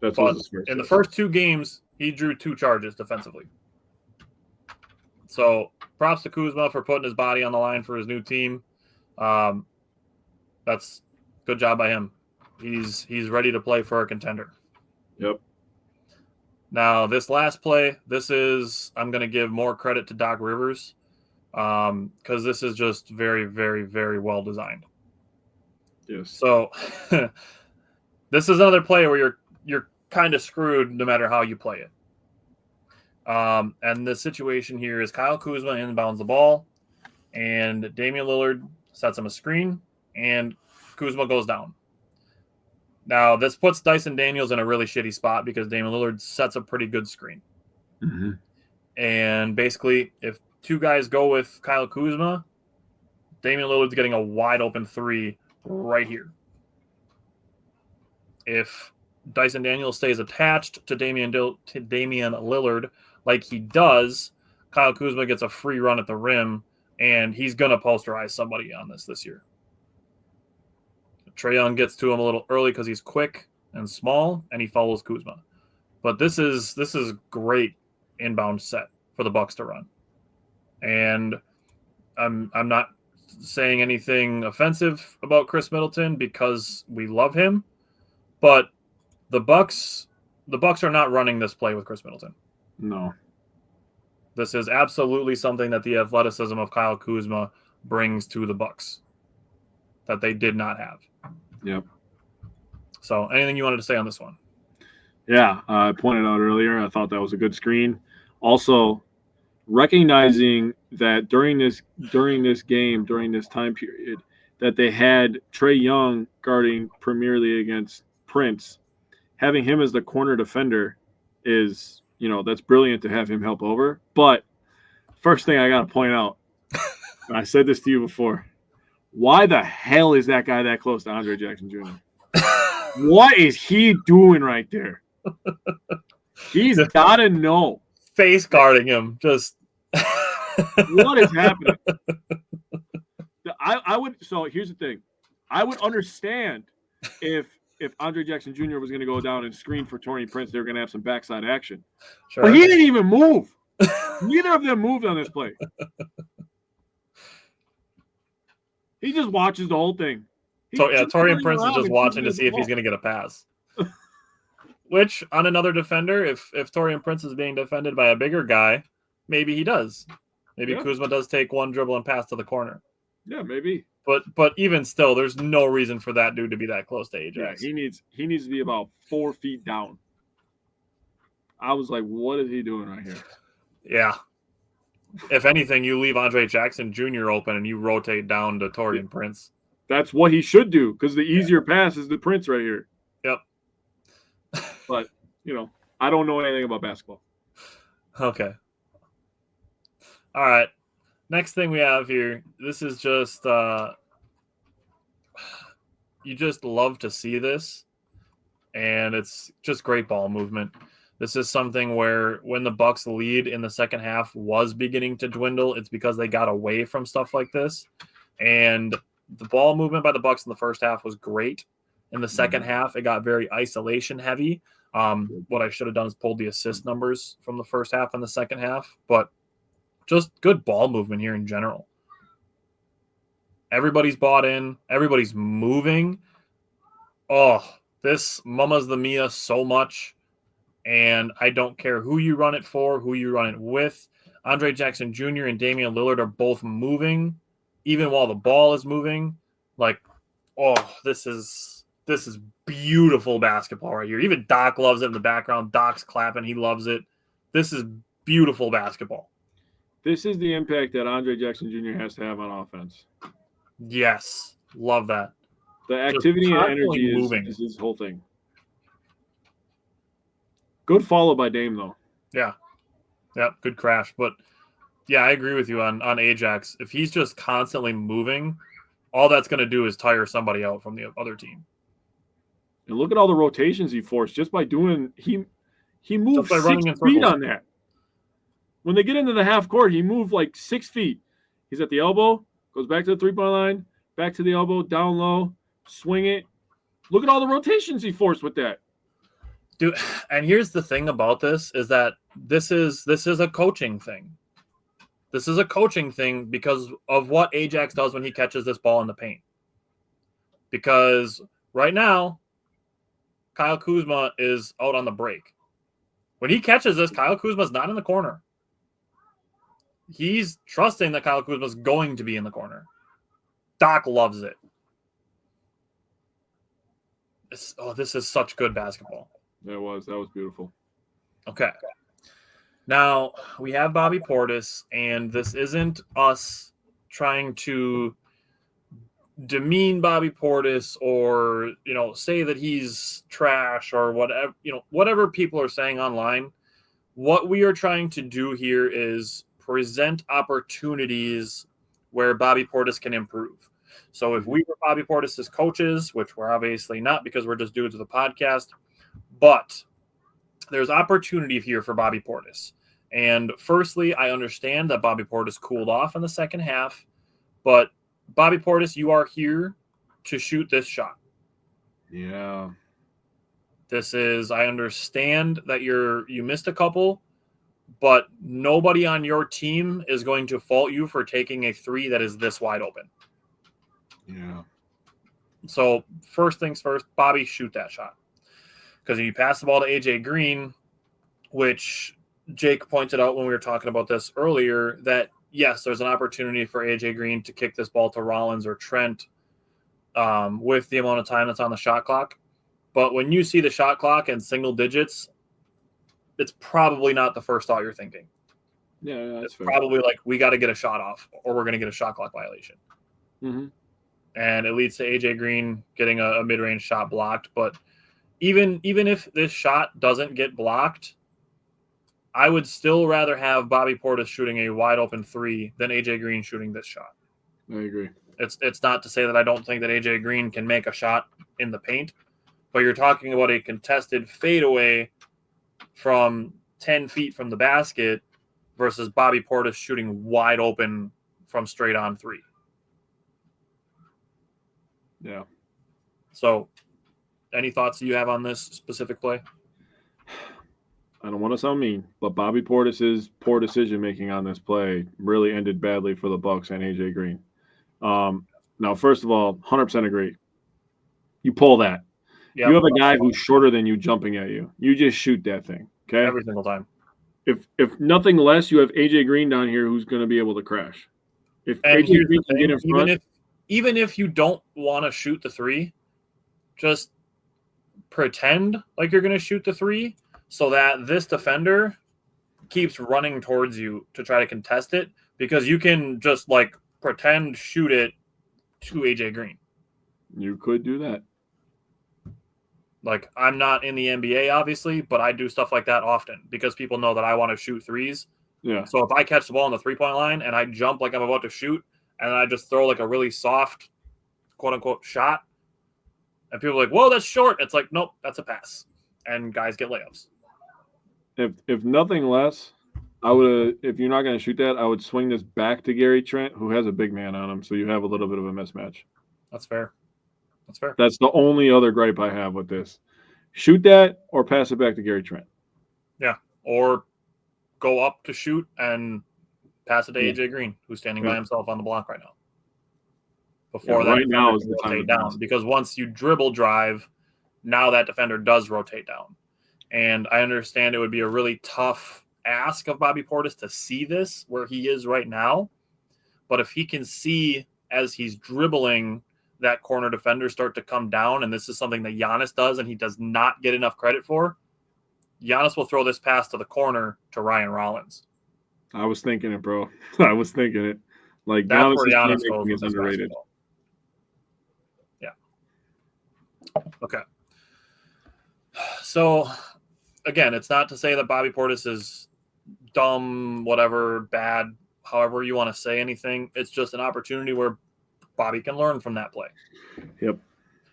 That's his first. In the first 2 games, he drew 2 charges defensively. So props to Kuzma for putting his body on the line for his new team. That's good job by him. He's ready to play for a contender. Yep. Now, this last play, I'm going to give more credit to Doc Rivers. because this is just very, very, very well designed. Yes. So this is another play where you're kind of screwed no matter how you play it. And the situation here is Kyle Kuzma inbounds the ball, and Damian Lillard sets him a screen, and Kuzma goes down. Now, this puts Dyson Daniels in a really shitty spot because Damian Lillard sets a pretty good screen. Mm-hmm. And basically, if two guys go with Kyle Kuzma, Damian Lillard's getting a wide open three right here. If Dyson Daniels stays attached to Damian Lillard like he does, Kyle Kuzma gets a free run at the rim, and he's going to posterize somebody on this year. Trae Young gets to him a little early because he's quick and small, and he follows Kuzma. But this is great inbound set for the Bucks to run. And I'm not saying anything offensive about Chris Middleton because we love him, but the Bucks are not running this play with Chris Middleton. No. This is absolutely something that the athleticism of Kyle Kuzma brings to the Bucks that they did not have. Yep. So anything you wanted to say on this one? Yeah, I pointed out earlier, I thought that was a good screen. Also, recognizing that during this game, during this time period, that they had Trae Young guarding Premier League against Prince, having him as the corner defender is, that's brilliant to have him help over. But first thing I got to point out, and I said this to you before, why the hell is that guy that close to Andre Jackson Jr.? What is he doing right there? He's got to know. Face guarding him. Just what is happening? I would. So here's the thing. I would understand if Andre Jackson Jr. was going to go down and screen for Taurean Prince, they were going to have some backside action. Sure. But he didn't even move. Neither of them moved on this play. He just watches the whole thing. Taurean Prince is just watching to see if he's going to get a pass. Which, on another defender, if Taurean Prince is being defended by a bigger guy, maybe he does. Maybe Kuzma does take one dribble and pass to the corner. Yeah, maybe. But even still, there's no reason for that dude to be that close to Ajax. Yeah, he needs to be about 4 feet down. I was like, what is he doing right here? Yeah. If anything, you leave Andre Jackson Jr. open and you rotate down to Taurean Prince. That's what he should do because the easier pass is the Prince right here. Yep. But, I don't know anything about basketball. Okay. All right. Next thing we have here, this is just you just love to see this, and it's just great ball movement. This is something where when the Bucks lead in the second half was beginning to dwindle, it's because they got away from stuff like this. And the ball movement by the Bucks in the first half was great. In the second half, it got very isolation heavy. What I should have done is pulled the assist numbers from the first half and the second half, but just good ball movement here in general. Everybody's bought in. Everybody's moving. Oh, this mamas the Mia so much. And I don't care who you run it for, who you run it with. Andre Jackson Jr. and Damian Lillard are both moving, even while the ball is moving. Like, oh, this is beautiful basketball right here. Even Doc loves it in the background. Doc's clapping. He loves it. This is beautiful basketball. This is the impact that Andre Jackson Jr. has to have on offense. Yes. Love that. The activity and energy is his whole thing. Good follow by Dame, though. Yeah. Good crash. But, yeah, I agree with you on Ajax. If he's just constantly moving, all that's going to do is tire somebody out from the other team. And look at all the rotations he forced just by doing – he moved 6 feet on that. When they get into the half court, he moved like 6 feet. He's at the elbow, goes back to the three-point line, back to the elbow, down low, swing it. Look at all the rotations he forced with that. Dude, and here's the thing about this is that this is a coaching thing. This is a coaching thing because of what Ajax does when he catches this ball in the paint. Because right now, Kyle Kuzma is out on the break. When he catches this, Kyle Kuzma's not in the corner. he's trusting that Kyle Kuzma is going to be in the corner. Doc loves it. This is such good basketball. That was beautiful. Okay. Now, we have Bobby Portis, and this isn't us trying to demean Bobby Portis or, say that he's trash or whatever people are saying online. What we are trying to do here is present opportunities where Bobby Portis can improve. So if we were Bobby Portis' coaches, which we're obviously not because we're just dudes with a podcast, but there's opportunity here for Bobby Portis. And firstly, I understand that Bobby Portis cooled off in the second half, but Bobby Portis, you are here to shoot this shot. Yeah. I understand that you missed a couple, but nobody on your team is going to fault you for taking a three that is this wide open. Yeah. So first things first, Bobby, shoot that shot. Because if you pass the ball to AJ Green, which Jake pointed out when we were talking about this earlier, that yes, there's an opportunity for AJ Green to kick this ball to Rollins or Trent with the amount of time that's on the shot clock. But when you see the shot clock in single digits, it's probably not the first thought you're thinking. Yeah, that's it's fair. Probably like, we got to get a shot off or we're going to get a shot clock violation. Mm-hmm. And it leads to AJ Green getting a mid-range shot blocked. But even if this shot doesn't get blocked, I would still rather have Bobby Portis shooting a wide open three than AJ Green shooting this shot. I agree. It's not to say that I don't think that AJ Green can make a shot in the paint, but you're talking about a contested fadeaway from 10 feet from the basket versus Bobby Portis shooting wide open from straight on three. Yeah. So any thoughts that you have on this specific play? I don't want to sound mean, but Bobby Portis's poor decision-making on this play really ended badly for the Bucks and AJ Green. Now, first of all, 100% agree. You pull that. Yep. You have a guy who's shorter than you jumping at you. You just shoot that thing, okay? Every single time. If nothing less, you have AJ Green down here who's going to be able to crash. If AJ Green can get in front, even if you don't want to shoot the three, just pretend like you're going to shoot the three so that this defender keeps running towards you to try to contest it, because you can just like pretend shoot it to AJ Green. You could do that. Like, I'm not in the NBA, obviously, but I do stuff like that often because people know that I want to shoot threes. Yeah. So if I catch the ball on the three-point line and I jump like I'm about to shoot and I just throw like a really soft, quote-unquote, shot, and people are like, whoa, that's short. It's like, nope, that's a pass. And guys get layups. If nothing less, I would, if you're not going to shoot that, I would swing this back to Gary Trent, who has a big man on him, so you have a little bit of a mismatch. That's fair. That's fair. That's the only other gripe I have with this. Shoot that or pass it back to Gary Trent. Yeah, or go up to shoot and pass it to AJ Green, who's standing by himself on the block right now. Before that, right now is the time rotate down, because once you dribble drive, now that defender does rotate down. And I understand it would be a really tough ask of Bobby Portis to see this where he is right now. But if he can see as he's dribbling that corner defender start to come down, and this is something that Giannis does and he does not get enough credit for, Giannis will throw this pass to the corner to Ryan Rollins. I was thinking it, bro. I was thinking it. Like, that's where Giannis goes with underrated. Basketball. Yeah. Okay. So, again, it's not to say that Bobby Portis is dumb, whatever, bad, however you want to say anything. It's just an opportunity where Bobby can learn from that play. Yep.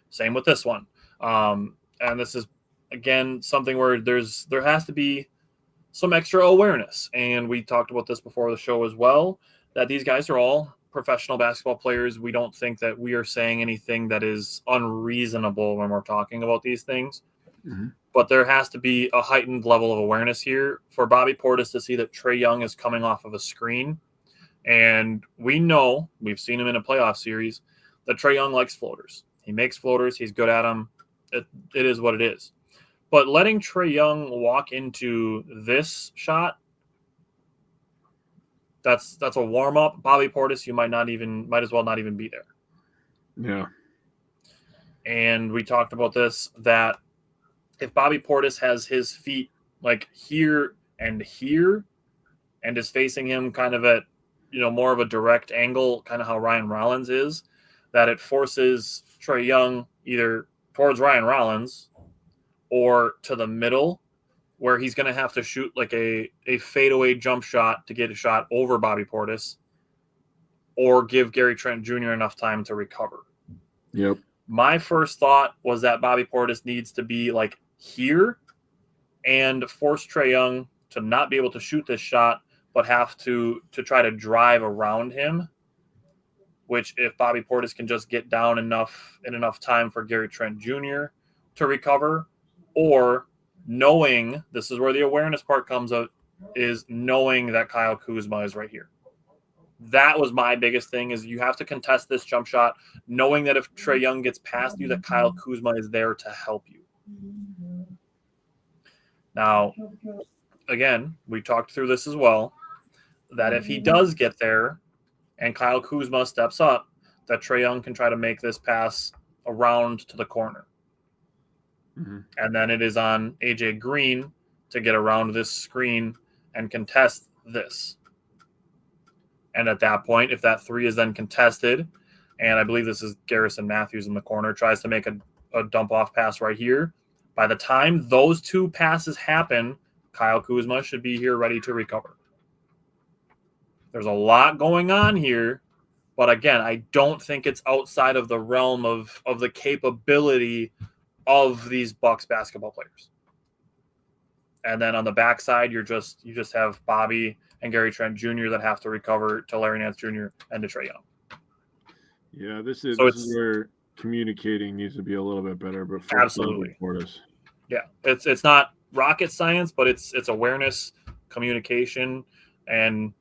Same with this one. And this is, again, something where there has to be some extra awareness. And we talked about this before the show as well, that these guys are all professional basketball players. We don't think that we are saying anything that is unreasonable when we're talking about these things. Mm-hmm. But there has to be a heightened level of awareness here for Bobby Portis to see that Trae Young is coming off of a screen. And we know, we've seen him in a playoff series, that Trae Young likes floaters. He makes floaters. He's good at them. It is what it is. But letting Trae Young walk into this shot That's a warm up. Bobby Portis, you might as well not even be there. Yeah. And we talked about this, that if Bobby Portis has his feet like here and is facing him kind of at, more of a direct angle, kind of how Ryan Rollins is, that it forces Trae Young either towards Ryan Rollins or to the middle, where he's going to have to shoot like a fadeaway jump shot to get a shot over Bobby Portis, or give Gary Trent Jr. enough time to recover. Yep. My first thought was that Bobby Portis needs to be like here and force Trae Young to not be able to shoot this shot, but have to try to drive around him, which if Bobby Portis can just get down enough time for Gary Trent Jr. to recover, or knowing, this is where the awareness part comes out, is knowing that Kyle Kuzma is right here. That was my biggest thing, is you have to contest this jump shot, knowing that if Trae Young gets past you, that Kyle Kuzma is there to help you. Now, again, we talked through this as well, that if he does get there and Kyle Kuzma steps up, that Trae Young can try to make this pass around to the corner. Mm-hmm. And then it is on AJ Green to get around this screen and contest this. And at that point, if that three is then contested, and I believe this is Garrison Matthews in the corner, tries to make a dump-off pass right here, by the time those two passes happen, Kyle Kuzma should be here ready to recover. There's a lot going on here, but again, I don't think it's outside of the realm of the capability of these Bucks basketball players. And then on the backside, you just have Bobby and Gary Trent Jr. that have to recover to Larry Nance Jr. and to Trae Young. Yeah, this is where communicating needs to be a little bit better. But absolutely, yeah, it's not rocket science, but it's awareness, communication, and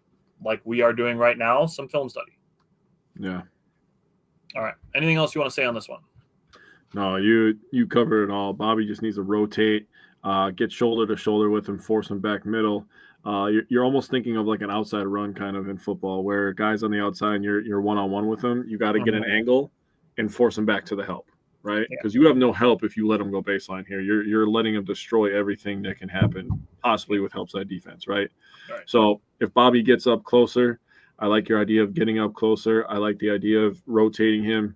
like we are doing right now, some film study. Yeah. All right. Anything else you want to say on this one? No, you covered it all. Bobby just needs to rotate, get shoulder to shoulder with him, force him back middle. You're almost thinking of like an outside run kind of in football, where guys on the outside and you're one-on-one with them. You got to get an angle and force them back to the help, right? Because you have no help if you let them go baseline here. You're letting them destroy everything that can happen, possibly with help side defense, right? So if Bobby gets up closer, I like your idea of getting up closer. I like the idea of rotating him.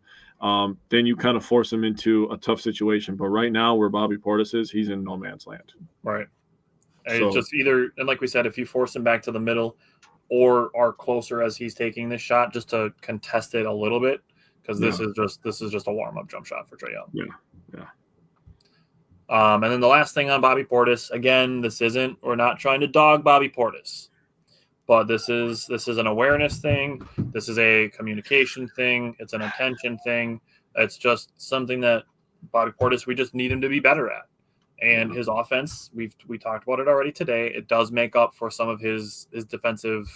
Then you kind of force him into a tough situation. But right now, where Bobby Portis is, he's in no man's land. Right. And it's just either, and like we said, if you force him back to the middle or are closer as he's taking this shot, just to contest it a little bit, because this is just a warm-up jump shot for Trae Young. Yeah. And then the last thing on Bobby Portis, again, we're not trying to dog Bobby Portis, but this is an awareness thing. This is a communication thing. It's an attention thing. It's just something that Bobby Portis, we just need him to be better at. And his offense, we talked about it already today, it does make up for some of his defensive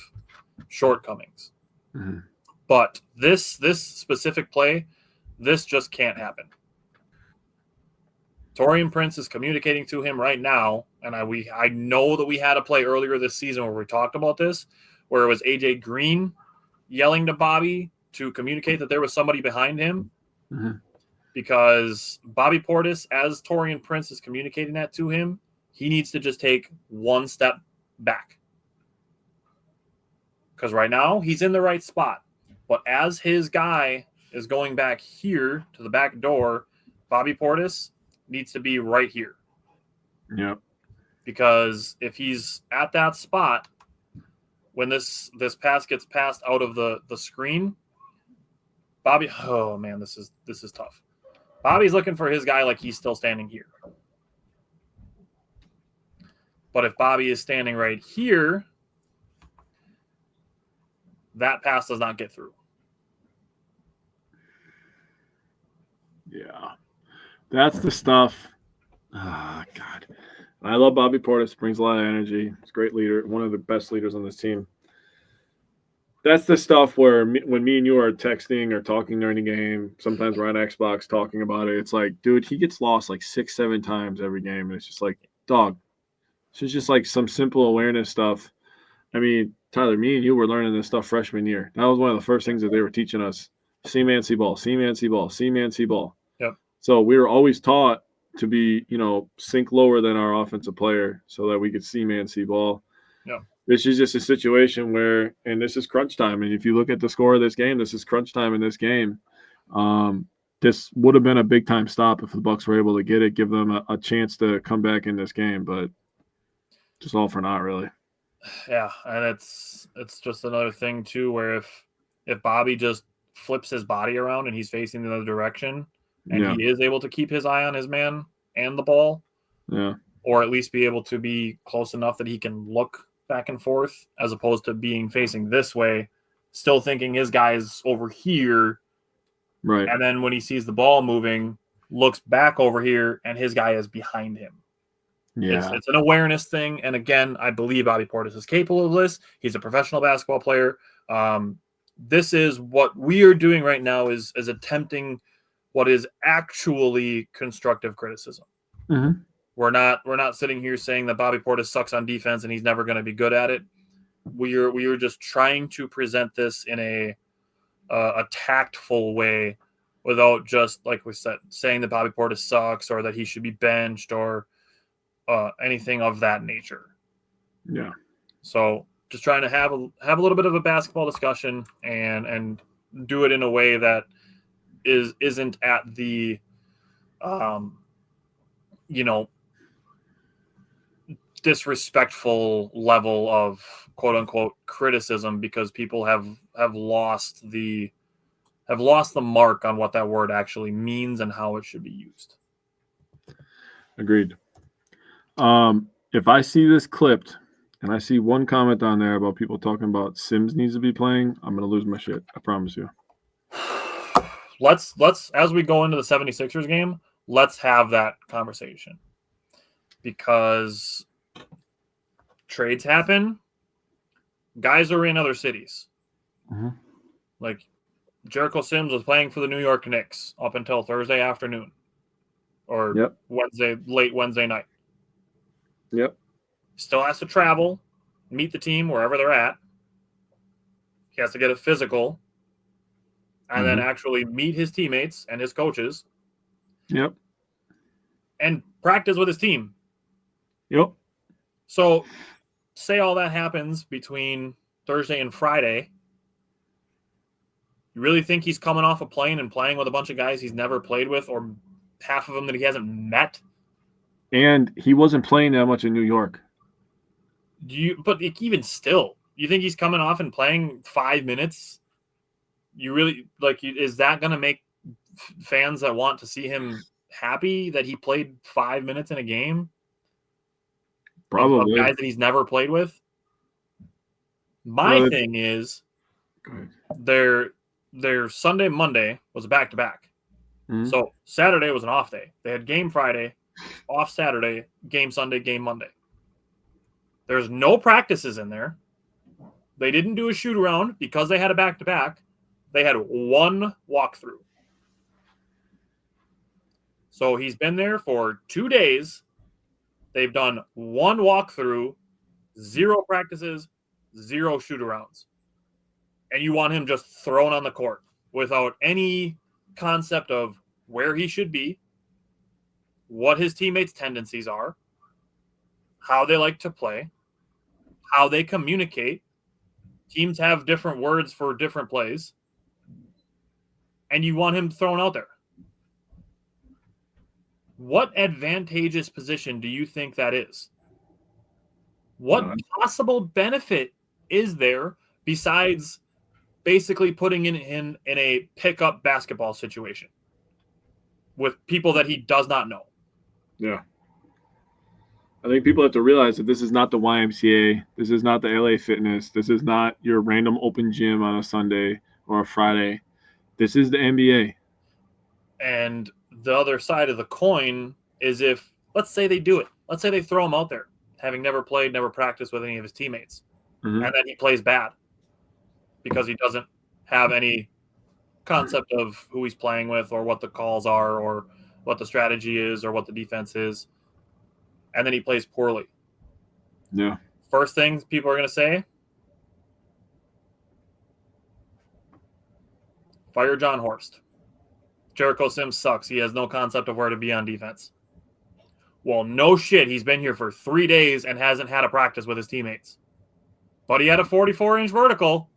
shortcomings. Mm-hmm. But this specific play, this just can't happen. Taurean Prince is communicating to him right now, and I know that we had a play earlier this season where we talked about this, where it was AJ Green yelling to Bobby to communicate that there was somebody behind him. Mm-hmm. Because Bobby Portis, as Taurean Prince is communicating that to him, he needs to just take one step back. Because right now, he's in the right spot. But as his guy is going back here to the back door, Bobby Portis needs to be right here. Yep. Because if he's at that spot, when this pass gets passed out of the screen, Bobby, oh man, this is tough. Bobby's looking for his guy like he's still standing here. But if Bobby is standing right here, that pass does not get through. Yeah. That's the stuff. Ah, God. I love Bobby Portis. Brings a lot of energy. He's a great leader. One of the best leaders on this team. That's the stuff where when me and you are texting or talking during the game, sometimes we're on Xbox talking about it. It's like, dude, he gets lost like 6-7 times every game. And it's just like, dog, this is just like some simple awareness stuff. I mean, Tyler, me and you were learning this stuff freshman year. That was one of the first things that they were teaching us. C-man, C-ball, C-man, C-ball, C-man, C-ball. Yep. So we were always taught to be, sink lower than our offensive player so that we could C-man, C-ball. Yep. This is just a situation where, and this is crunch time. And if you look at the score of this game, this is crunch time in this game. This would have been a big-time stop if the Bucks were able to get it, give them a chance to come back in this game. But just all for naught, really. Yeah, and it's just another thing too, where if Bobby just flips his body around and he's facing the other direction, and he is able to keep his eye on his man and the ball, or at least be able to be close enough that he can look back and forth, as opposed to being facing this way, still thinking his guy's over here, right? And then when he sees the ball moving, looks back over here, and his guy is behind him. Yeah. It's an awareness thing. And again, I believe Bobby Portis is capable of this. He's a professional basketball player. This is what we are doing right now is attempting what is actually constructive criticism. Mm-hmm. We're not sitting here saying that Bobby Portis sucks on defense and he's never going to be good at it. We are just trying to present this in a tactful way, without just, like we said, saying that Bobby Portis sucks or that he should be benched or anything of that nature. Yeah. So just trying to have a little bit of a basketball discussion and do it in a way that isn't at the disrespectful level of quote unquote criticism, because people have lost the mark on what that word actually means and how it should be used. Agreed. If I see this clipped and I see one comment on there about people talking about Sims needs to be playing, I'm going to lose my shit. I promise you. Let's as we go into the 76ers game, let's have that conversation, because trades happen. Guys are in other cities. Mm-hmm. Like Jericho Sims was playing for the New York Knicks up until Thursday afternoon or late Wednesday night. Yep. Still has to travel, meet the team wherever they're at. He has to get a physical and then actually meet his teammates and his coaches. Yep. And practice with his team. Yep. So say all that happens between Thursday and Friday. You really think he's coming off a plane and playing with a bunch of guys he's never played with, or half of them that he hasn't met? And he wasn't playing that much in New York. But even still, you think he's coming off and playing 5 minutes? You really is that going to make fans that want to see him happy that he played 5 minutes in a game? Probably. Of guys that he's never played with. My thing is, their Sunday, Monday was a back-to-back. Mm-hmm. So Saturday was an off day. They had game Friday, off Saturday, game Sunday, game Monday. There's no practices in there. They didn't do a shoot-around because they had a back-to-back. They had one walkthrough. So he's been there for 2 days. They've done one walkthrough, 0 practices, 0 shoot-arounds. And you want him just thrown on the court without any concept of where he should be, what his teammates' tendencies are, how they like to play, how they communicate. Teams have different words for different plays. And you want him thrown out there. What advantageous position do you think that is? What possible benefit is there besides basically putting in a pickup basketball situation with people that he does not know? Yeah. I think people have to realize that this is not the YMCA. This is not the LA Fitness. This is not your random open gym on a Sunday or a Friday. This is the NBA. And the other side of the coin is, if, let's say they do it. Let's say they throw him out there, having never played, never practiced with any of his teammates. Mm-hmm. And then he plays bad because he doesn't have any concept of who he's playing with or what the calls are or what the strategy is or what the defense is. And then he plays poorly. Yeah. First thing people are going to say, Fire John Horst. Jericho Sims sucks. He has no concept of where to be on defense. Well, no shit. He's been here for 3 days and hasn't had a practice with his teammates. But he had a 44-inch vertical.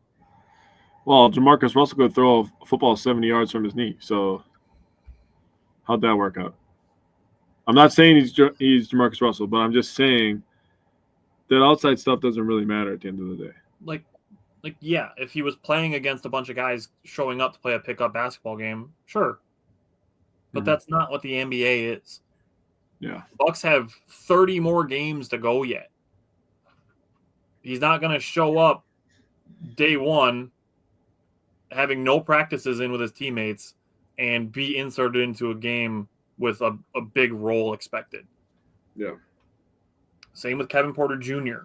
Well, Jamarcus Russell could throw a football 70 yards from his knee. So how'd that work out? I'm not saying he's Jamarcus Russell, but I'm just saying that outside stuff doesn't really matter at the end of the day. Like, yeah, if he was playing against a bunch of guys showing up to play a pickup basketball game, sure. But that's not what the NBA is. Yeah. Bucks have 30 more games to go yet. He's not going to show up day one having no practices in with his teammates and be inserted into a game with a big role expected. Yeah. Same with Kevin Porter Jr.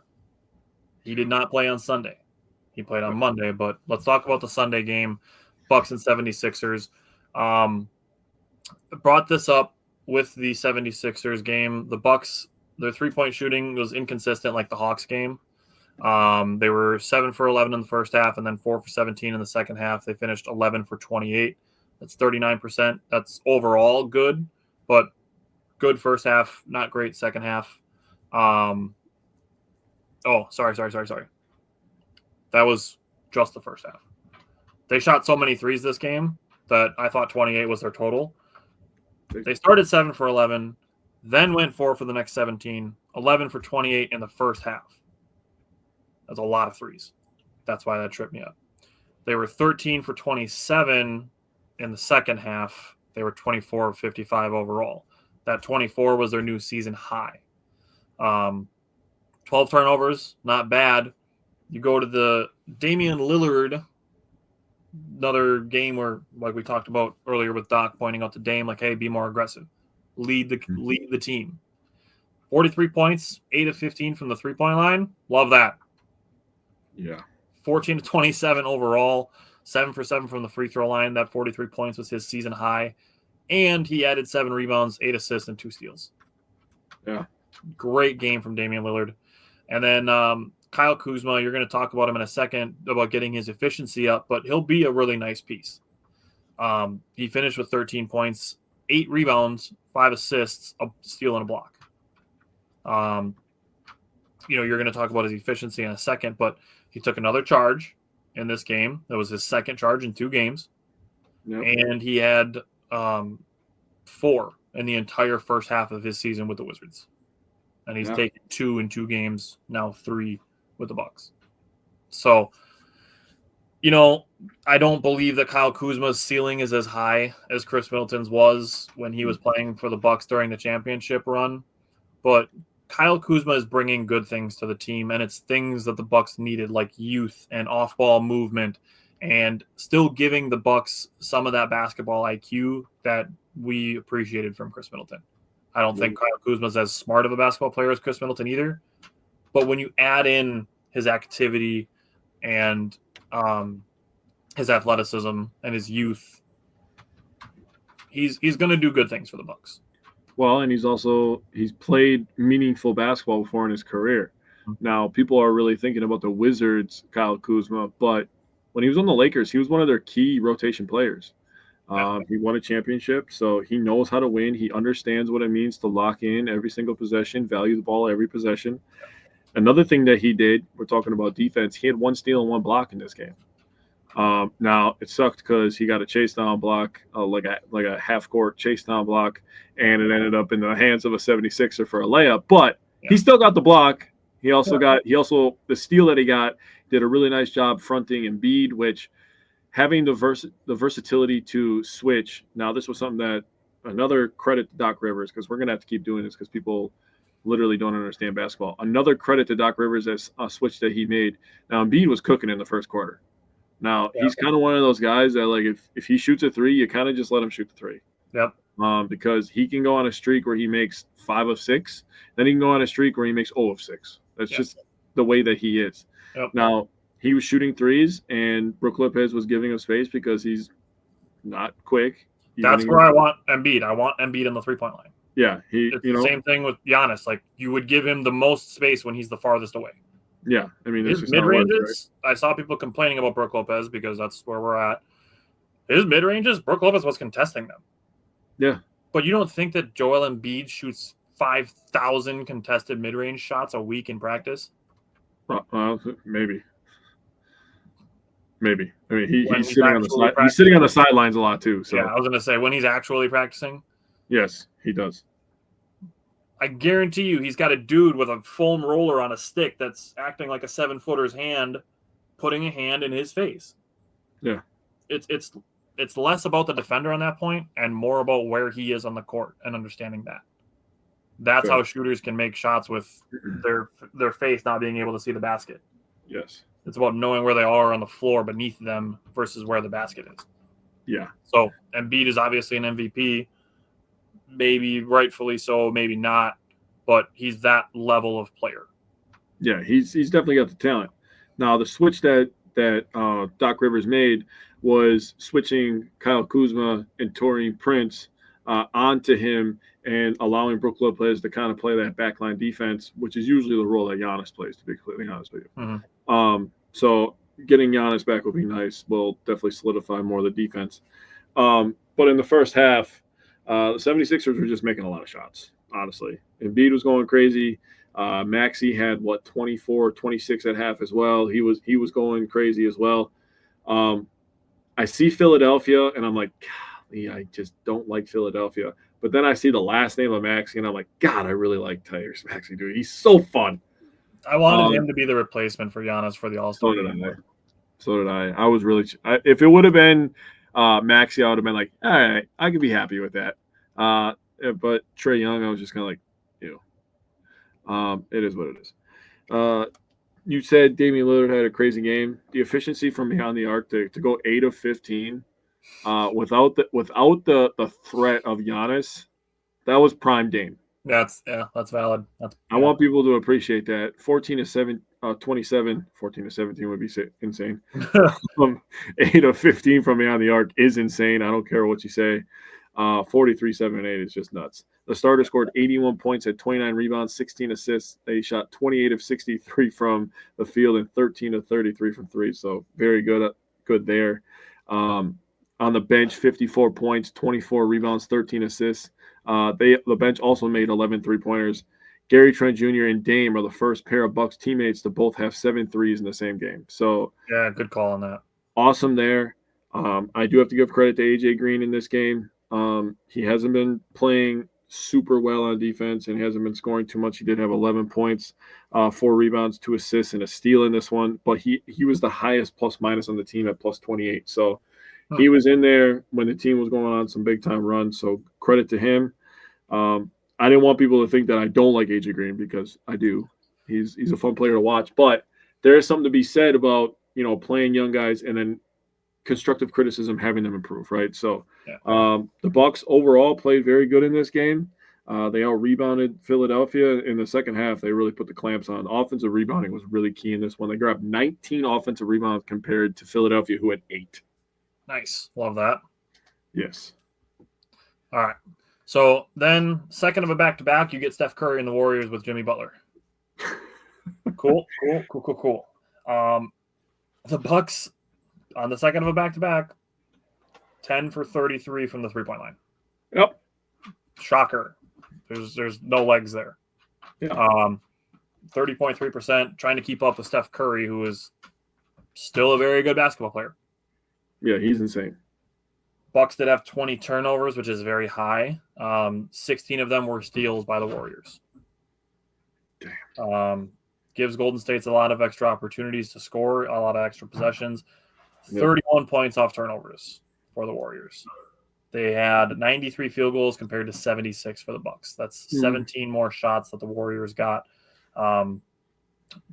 He did not play on Sunday. He played on Monday, but let's talk about the Sunday game, Bucks and 76ers. Brought this up with the 76ers game. The Bucks, their three-point shooting was inconsistent like the Hawks game. They were 7 for 11 in the first half and then 4 for 17 in the second half. They finished 11 for 28. That's 39%. That's overall good, but good first half, not great second half. Sorry. That was just the first half. They shot so many threes this game that I thought 28 was their total. They started 7 for 11, then went 4 for the next 17, 11 for 28 in the first half. That's a lot of threes. That's why that tripped me up. They were 13 for 27 in the second half. They were 24 of 55 overall. That 24 was their new season high. 12 turnovers, not bad. You go to the Damian Lillard, another game where, like we talked about earlier with Doc pointing out to Dame, like, hey, be more aggressive. Lead the team. 43 points, 8 of 15 from the three-point line. Love that. Yeah. 14 to 27 overall, 7 for 7 from the free throw line. That 43 points was his season high. And he added 7 rebounds, 8 assists, and 2 steals. Yeah. Great game from Damian Lillard. And then Kyle Kuzma, you're going to talk about him in a second about getting his efficiency up, but he'll be a really nice piece. He finished with 13 points, 8 rebounds, 5 assists, a steal, and a block. You're going to talk about his efficiency in a second, but he took another charge in this game. That was his second charge in 2 games. Yep. And he had 4 in the entire first half of his season with the Wizards. And he's taken 2 in 2 games, now 3 with the Bucks. So, I don't believe that Kyle Kuzma's ceiling is as high as Chris Middleton's was when he was playing for the Bucks during the championship run. But Kyle Kuzma is bringing good things to the team, and it's things that the Bucks needed, like youth and off-ball movement, and still giving the Bucks some of that basketball IQ that we appreciated from Chris Middleton. I don't think Kyle Kuzma's as smart of a basketball player as Chris Middleton either. But when you add in his activity and his athleticism and his youth, he's going to do good things for the Bucks. Well, and he's played meaningful basketball before in his career. Now, people are really thinking about the Wizards, Kyle Kuzma, but when he was on the Lakers, he was one of their key rotation players. He won a championship, so he knows how to win. He understands what it means to lock in every single possession, value the ball every possession. Another thing that he did, we're talking about defense, he had 1 steal and 1 block in this game. Now, it sucked because he got a chase down block, like a half-court chase down block, and it ended up in the hands of a 76er for a layup. But he still got the block. He also the steal that he got, did a really nice job fronting Embiid, which having the versatility to switch. Now, this was something that another credit to Doc Rivers, because we're going to have to keep doing this because people literally don't understand basketball. Another credit to Doc Rivers as a switch that he made. Now, Embiid was cooking in the first quarter. Now, he's kind of one of those guys that, like, if he shoots a 3, you kind of just let him shoot the 3. Yep. Because he can go on a streak where he makes 5 of 6. Then he can go on a streak where he makes 0 of 6. That's just the way that he is. Yep. Now, he was shooting 3s, and Brook Lopez was giving him space because he's not quick. That's where I want Embiid. I want Embiid on the three-point line. Yeah. It's the same thing with Giannis. Like, you would give him the most space when he's the farthest away. Yeah. I mean, his mid-ranges, right? I saw people complaining about Brook Lopez because that's where we're at. His mid-ranges, Brook Lopez was contesting them. Yeah. But you don't think that Joel Embiid shoots 5,000 contested mid-range shots a week in practice? Maybe. Maybe. I mean, he's He's sitting on the side. He's sitting on the sidelines a lot too. So yeah, I was going to say when he's actually practicing. Yes, he does. I guarantee you, he's got a dude with a foam roller on a stick that's acting like a 7-footer's hand, putting a hand in his face. Yeah. It's less about the defender on that point and more about where he is on the court and understanding that. That's how shooters can make shots with their face not being able to see the basket. Yes. It's about knowing where they are on the floor beneath them versus where the basket is. Yeah. So Embiid is obviously an MVP, maybe rightfully so, maybe not, but he's that level of player. Yeah, he's definitely got the talent. Now the switch that Doc Rivers made was switching Kyle Kuzma and Taurean Prince onto him and allowing Brook Lopez to kind of play that backline defense, which is usually the role that Giannis plays, to be completely honest with you. Mm-hmm. So getting Giannis back will be nice. Will definitely solidify more of the defense. But in the first half, the 76ers were just making a lot of shots, honestly. Embiid was going crazy. Maxey had 24, 26 at half as well. He was going crazy as well. I see Philadelphia and I'm like, golly, I just don't like Philadelphia. But then I see the last name of Maxey and I'm like, God, I really like Tyrese Maxey, dude. He's so fun. I wanted him to be the replacement for Giannis for the All-Star game. So did I. I was really if it would have been Maxey, I would have been like, all right, I could be happy with that. But Trae Young, I was just kind of like, it is what it is. You said Damian Lillard had a crazy game. The efficiency from beyond the arc to go 8 of 15 without the threat of Giannis, that was prime Dame. That's valid. I want people to appreciate that. 14 of 27, 14 to 17 would be insane. 8 of 15 from beyond the arc is insane. I don't care what you say. 43, 7, and 8 is just nuts. The starter scored 81 points, had 29 rebounds, 16 assists. They shot 28 of 63 from the field and 13 of 33 from three. So very good there. On the bench, 54 points, 24 rebounds, 13 assists. The bench also made 11 three-pointers. Gary Trent Jr. and Dame are the first pair of Bucks teammates to both have 7 threes in the same game. So yeah, good call on that. Awesome there. I do have to give credit to AJ Green in this game. He hasn't been playing super well on defense and hasn't been scoring too much. He did have 11 points, 4 rebounds, 2 assists, and a steal in this one. But he was the highest plus-minus on the team at plus 28. So he was in there when the team was going on some big-time runs. So credit to him. I didn't want people to think that I don't like AJ Green because I do. He's a fun player to watch. But there is something to be said about, playing young guys and then constructive criticism, having them improve, right? So the Bucks overall played very good in this game. They out-rebounded Philadelphia. In the second half, they really put the clamps on. Offensive rebounding was really key in this one. They grabbed 19 offensive rebounds compared to Philadelphia, who had 8. Nice. Love that. Yes. All right. So then, second of a back-to-back, you get Steph Curry and the Warriors with Jimmy Butler. Cool. The Bucks, on the second of a back-to-back, 10 for 33 from the three-point line. Yep. Shocker. There's no legs there. Yeah. 30.3%, trying to keep up with Steph Curry, who is still a very good basketball player. Yeah, he's insane. Bucks did have 20 turnovers, which is very high. 16 of them were steals by the Warriors. Damn. Gives Golden State a lot of extra opportunities to score, a lot of extra possessions. 31 points off turnovers for the Warriors. They had 93 field goals compared to 76 for the Bucks. That's 17 more shots that the Warriors got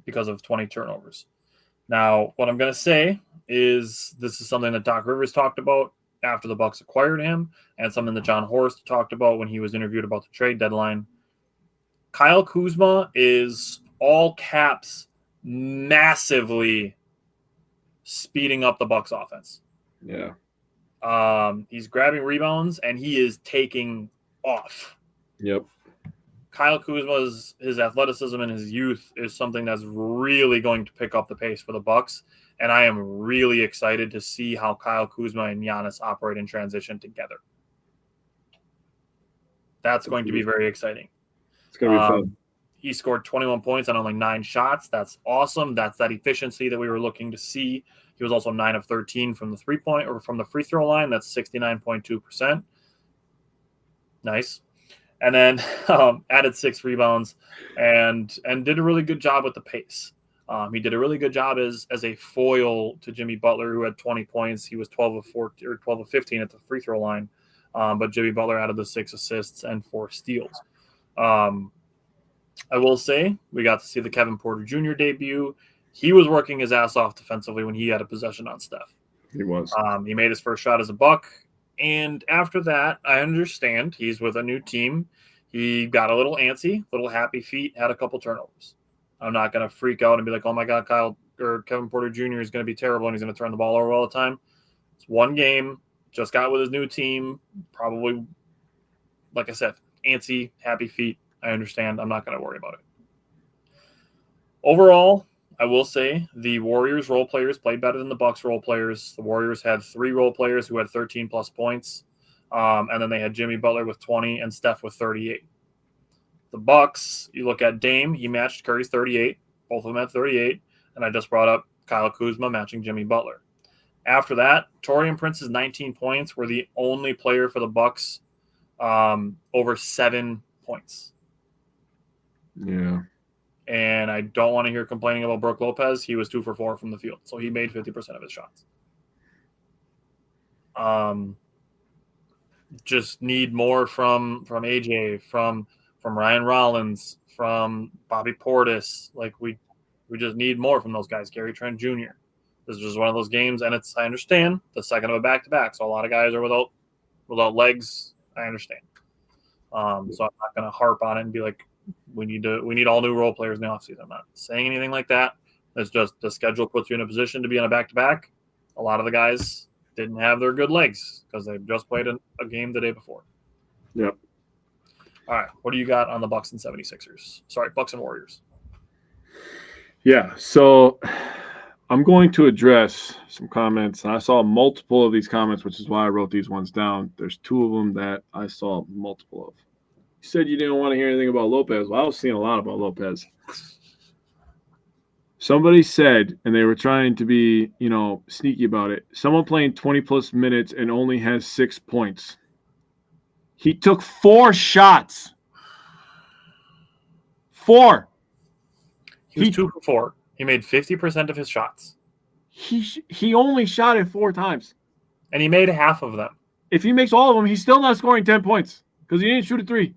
because of 20 turnovers. Now, what I'm going to say is this is something that Doc Rivers talked about after the Bucks acquired him, and something that John Horst talked about when he was interviewed about the trade deadline. Kyle Kuzma is all caps massively speeding up the Bucks offense. Yeah. He's grabbing rebounds and he is taking off. Yep. Kyle Kuzma's his athleticism and his youth is something that's really going to pick up the pace for the Bucks. And I am really excited to see how Kyle Kuzma and Giannis operate in transition together. That's going to be very exciting. It's going to be fun. He scored 21 points on only 9 shots. That's awesome. That's that efficiency that we were looking to see. He was also 9 of 13 from the 3-point or from the free throw line. That's 69.2%. Nice. And then added 6 rebounds and did a really good job with the pace. He did a really good job as a foil to Jimmy Butler, who had 20 points. He was 12 of 15 at the free throw line. But Jimmy Butler added the 6 assists and 4 steals. I will say we got to see the Kevin Porter Jr. debut. He was working his ass off defensively when he had a possession on Steph. He was. He made his first shot as a Buck. And after that, I understand he's with a new team. He got a little antsy, little happy feet, had a couple turnovers. I'm not going to freak out and be like, oh my God, Kevin Porter Jr. is going to be terrible and he's going to turn the ball over all the time. It's one game, just got with his new team, probably, like I said, antsy, happy feet. I understand. I'm not going to worry about it. Overall, I will say the Warriors role players played better than the Bucks role players. The Warriors had 3 role players who had 13-plus points. And then they had Jimmy Butler with 20 and Steph with 38. The Bucks, you look at Dame, he matched Curry's 38. Both of them had 38. And I just brought up Kyle Kuzma matching Jimmy Butler. After that, Taurean Prince's 19 points were the only player for the Bucks over 7 points. Yeah. And I don't want to hear complaining about Brook Lopez. He was 2 for 4 from the field, so he made 50% of his shots. Just need more from AJ, from Ryan Rollins, from Bobby Portis. Like we just need more from those guys. Gary Trent Jr. This is just one of those games, and I understand the second of a back-to-back, so a lot of guys are without legs. I understand. So I'm not going to harp on it and be like, we need all new role players in the offseason. I'm not saying anything like that. It's just the schedule puts you in a position to be on a back-to-back. A lot of the guys didn't have their good legs because they just played a game the day before. Yep. All right. What do you got on the Bucks and 76ers? Sorry, Bucks and Warriors. Yeah. So I'm going to address some comments. I saw multiple of these comments, which is why I wrote these ones down. There's 2 of them that I saw multiple of. You said you didn't want to hear anything about Lopez. Well, I was seeing a lot about Lopez. Somebody said, and they were trying to be, sneaky about it, someone playing 20-plus minutes and only has 6 points. He took 4 shots. 4. He was 2 for 4. He made 50% of his shots. He only shot it 4 times. And he made half of them. If he makes all of them, he's still not scoring 10 points because he didn't shoot a 3.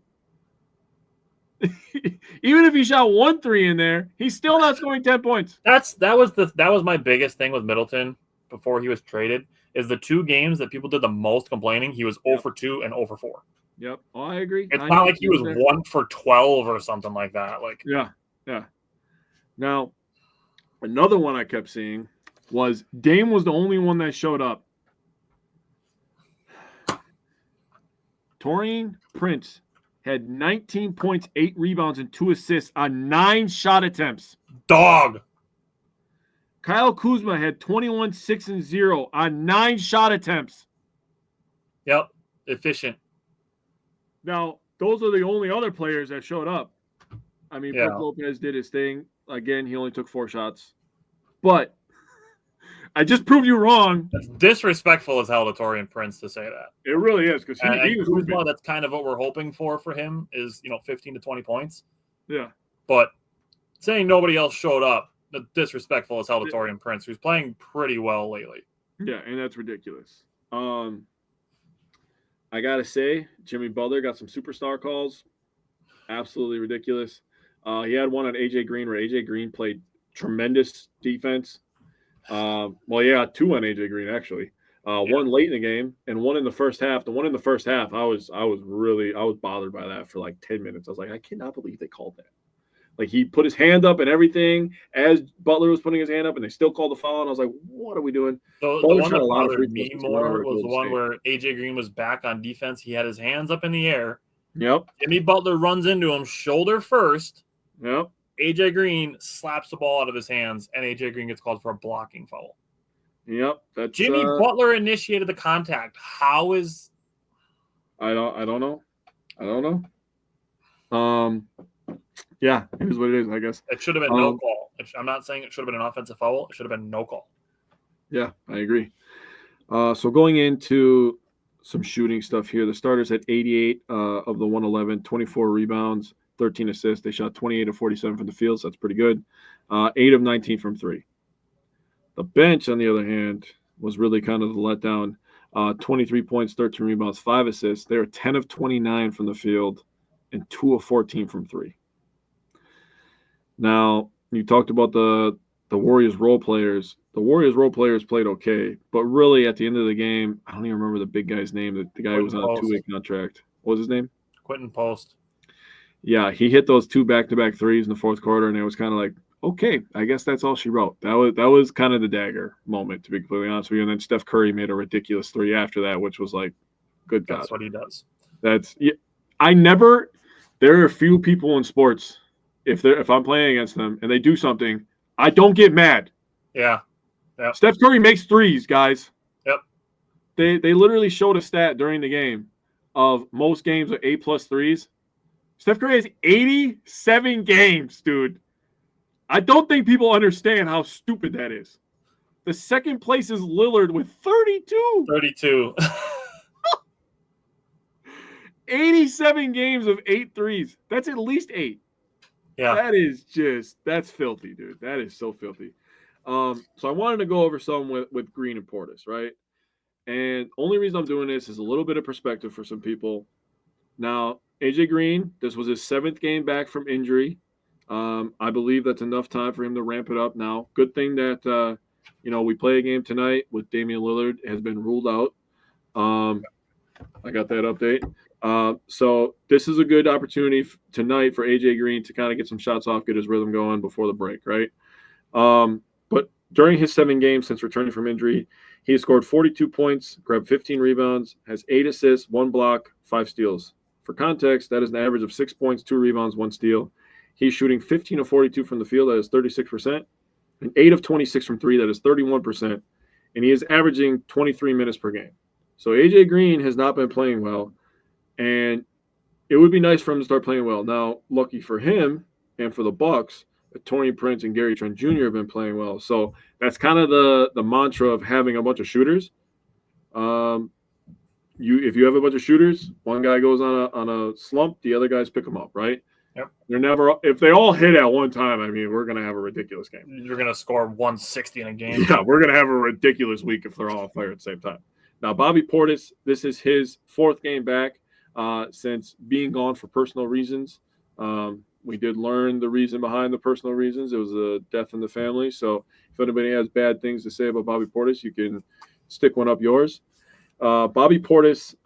Even if he shot 1 3 in there, he's still not scoring 10 points. That was my biggest thing with Middleton before he was traded. Is the 2 games that people did the most complaining. He was 0 for 2 and 0 for 4. Yep. Oh, I agree. It's not like he was 1 for 12 or something like that. Like yeah. Now, another one I kept seeing was Dame was the only one that showed up. Taurean Prince had 19 points, 8 rebounds, and 2 assists on 9 shot attempts. Dog. Kyle Kuzma had 21, 6, and 0 on 9 shot attempts. Yep. Efficient. Now, those are the only other players that showed up. I mean, Brook Lopez did his thing. Again, he only took 4 shots. But I just proved you wrong. It's disrespectful as hell to Taurean Prince to say that. It really is because he was Kuzma, that's kind of what we're hoping for him is 15 to 20 points. Yeah. But saying nobody else showed up, that's disrespectful as hell to Taurean Prince, who's playing pretty well lately. Yeah, and that's ridiculous. I gotta say, Jimmy Butler got some superstar calls. Absolutely ridiculous. He had one on AJ Green where AJ Green played tremendous defense. 2 on AJ Green actually. One late in the game and one in the first half. The one in the first half, I was bothered by that for like 10 minutes. I was like, I cannot believe they called that. Like he put his hand up and everything as Butler was putting his hand up, and they still called the foul. And I was like, what are we doing? The one that bothered me more was the one where AJ Green was back on defense. He had his hands up in the air. Yep. Jimmy Butler runs into him shoulder first. Yep. AJ Green slaps the ball out of his hands, and AJ Green gets called for a blocking foul. Yep, that's Jimmy Butler initiated the contact. How is? I don't know. Yeah, it is what it is, I guess. It should have been no call. I'm not saying it should have been an offensive foul. It should have been no call. Yeah, I agree. So going into some shooting stuff here, the starters had 88 of the 111, 24 rebounds, 13 assists. They shot 28 of 47 from the field, so that's pretty good. 8 of 19 from three. The bench, on the other hand, was really kind of the letdown. 23 points, 13 rebounds, 5 assists. They were 10 of 29 from the field and 2 of 14 from three. Now, you talked about the Warriors role players. The Warriors role players played okay, but really at the end of the game, I don't even remember the big guy's name. The guy who was on a 2-week contract. What was his name? Quentin Post. Yeah, he hit those 2 back-to-back threes in the fourth quarter, and it was kind of like, okay, I guess that's all she wrote. That was kind of the dagger moment, to be completely honest with you. And then Steph Curry made a ridiculous 3 after that, which was like, good God. That's what he does. There are a few people in sports, if I'm playing against them and they do something, I don't get mad. Yeah. Yep. Steph Curry makes threes, guys. Yep. They literally showed a stat during the game of most games with 8+ threes. Steph Curry has 87 games, dude. I don't think people understand how stupid that is. The second place is Lillard with 32. 32. 87 games of 8 threes. That's at least 8. Yeah. That's filthy, dude. That is so filthy. So I wanted to go over some with Green and Portis, right? And only reason I'm doing this is a little bit of perspective for some people. Now, AJ Green, this was his 7th game back from injury. I believe that's enough time for him to ramp it up now. Good thing that, we play a game tonight with Damian Lillard has been ruled out. I got that update. So this is a good opportunity tonight for AJ Green to kind of get some shots off, get his rhythm going before the break, right? But during his 7 games since returning from injury, he has scored 42 points, grabbed 15 rebounds, has 8 assists, 1 block, 5 steals. For context, that is an average of 6 points, 2 rebounds, 1 steal. He's shooting 15 of 42 from the field, that is 36%, and 8 of 26 from 3, that is 31%, and he is averaging 23 minutes per game. So AJ Green has not been playing well, and it would be nice for him to start playing well. Now, lucky for him and for the Bucks, Taurean Prince and Gary Trent Jr. have been playing well. So that's kind of the mantra of having a bunch of shooters. If you have a bunch of shooters, one guy goes on a slump, the other guys pick them up, right? Yep. If they all hit at one time, I mean, we're going to have a ridiculous game. You're going to score 160 in a game. Yeah, we're going to have a ridiculous week if they're all on fire at the same time. Now, Bobby Portis, this is his 4th game back since being gone for personal reasons. We did learn the reason behind the personal reasons. It was a death in the family. So if anybody has bad things to say about Bobby Portis, you can stick one up yours. Bobby Portis,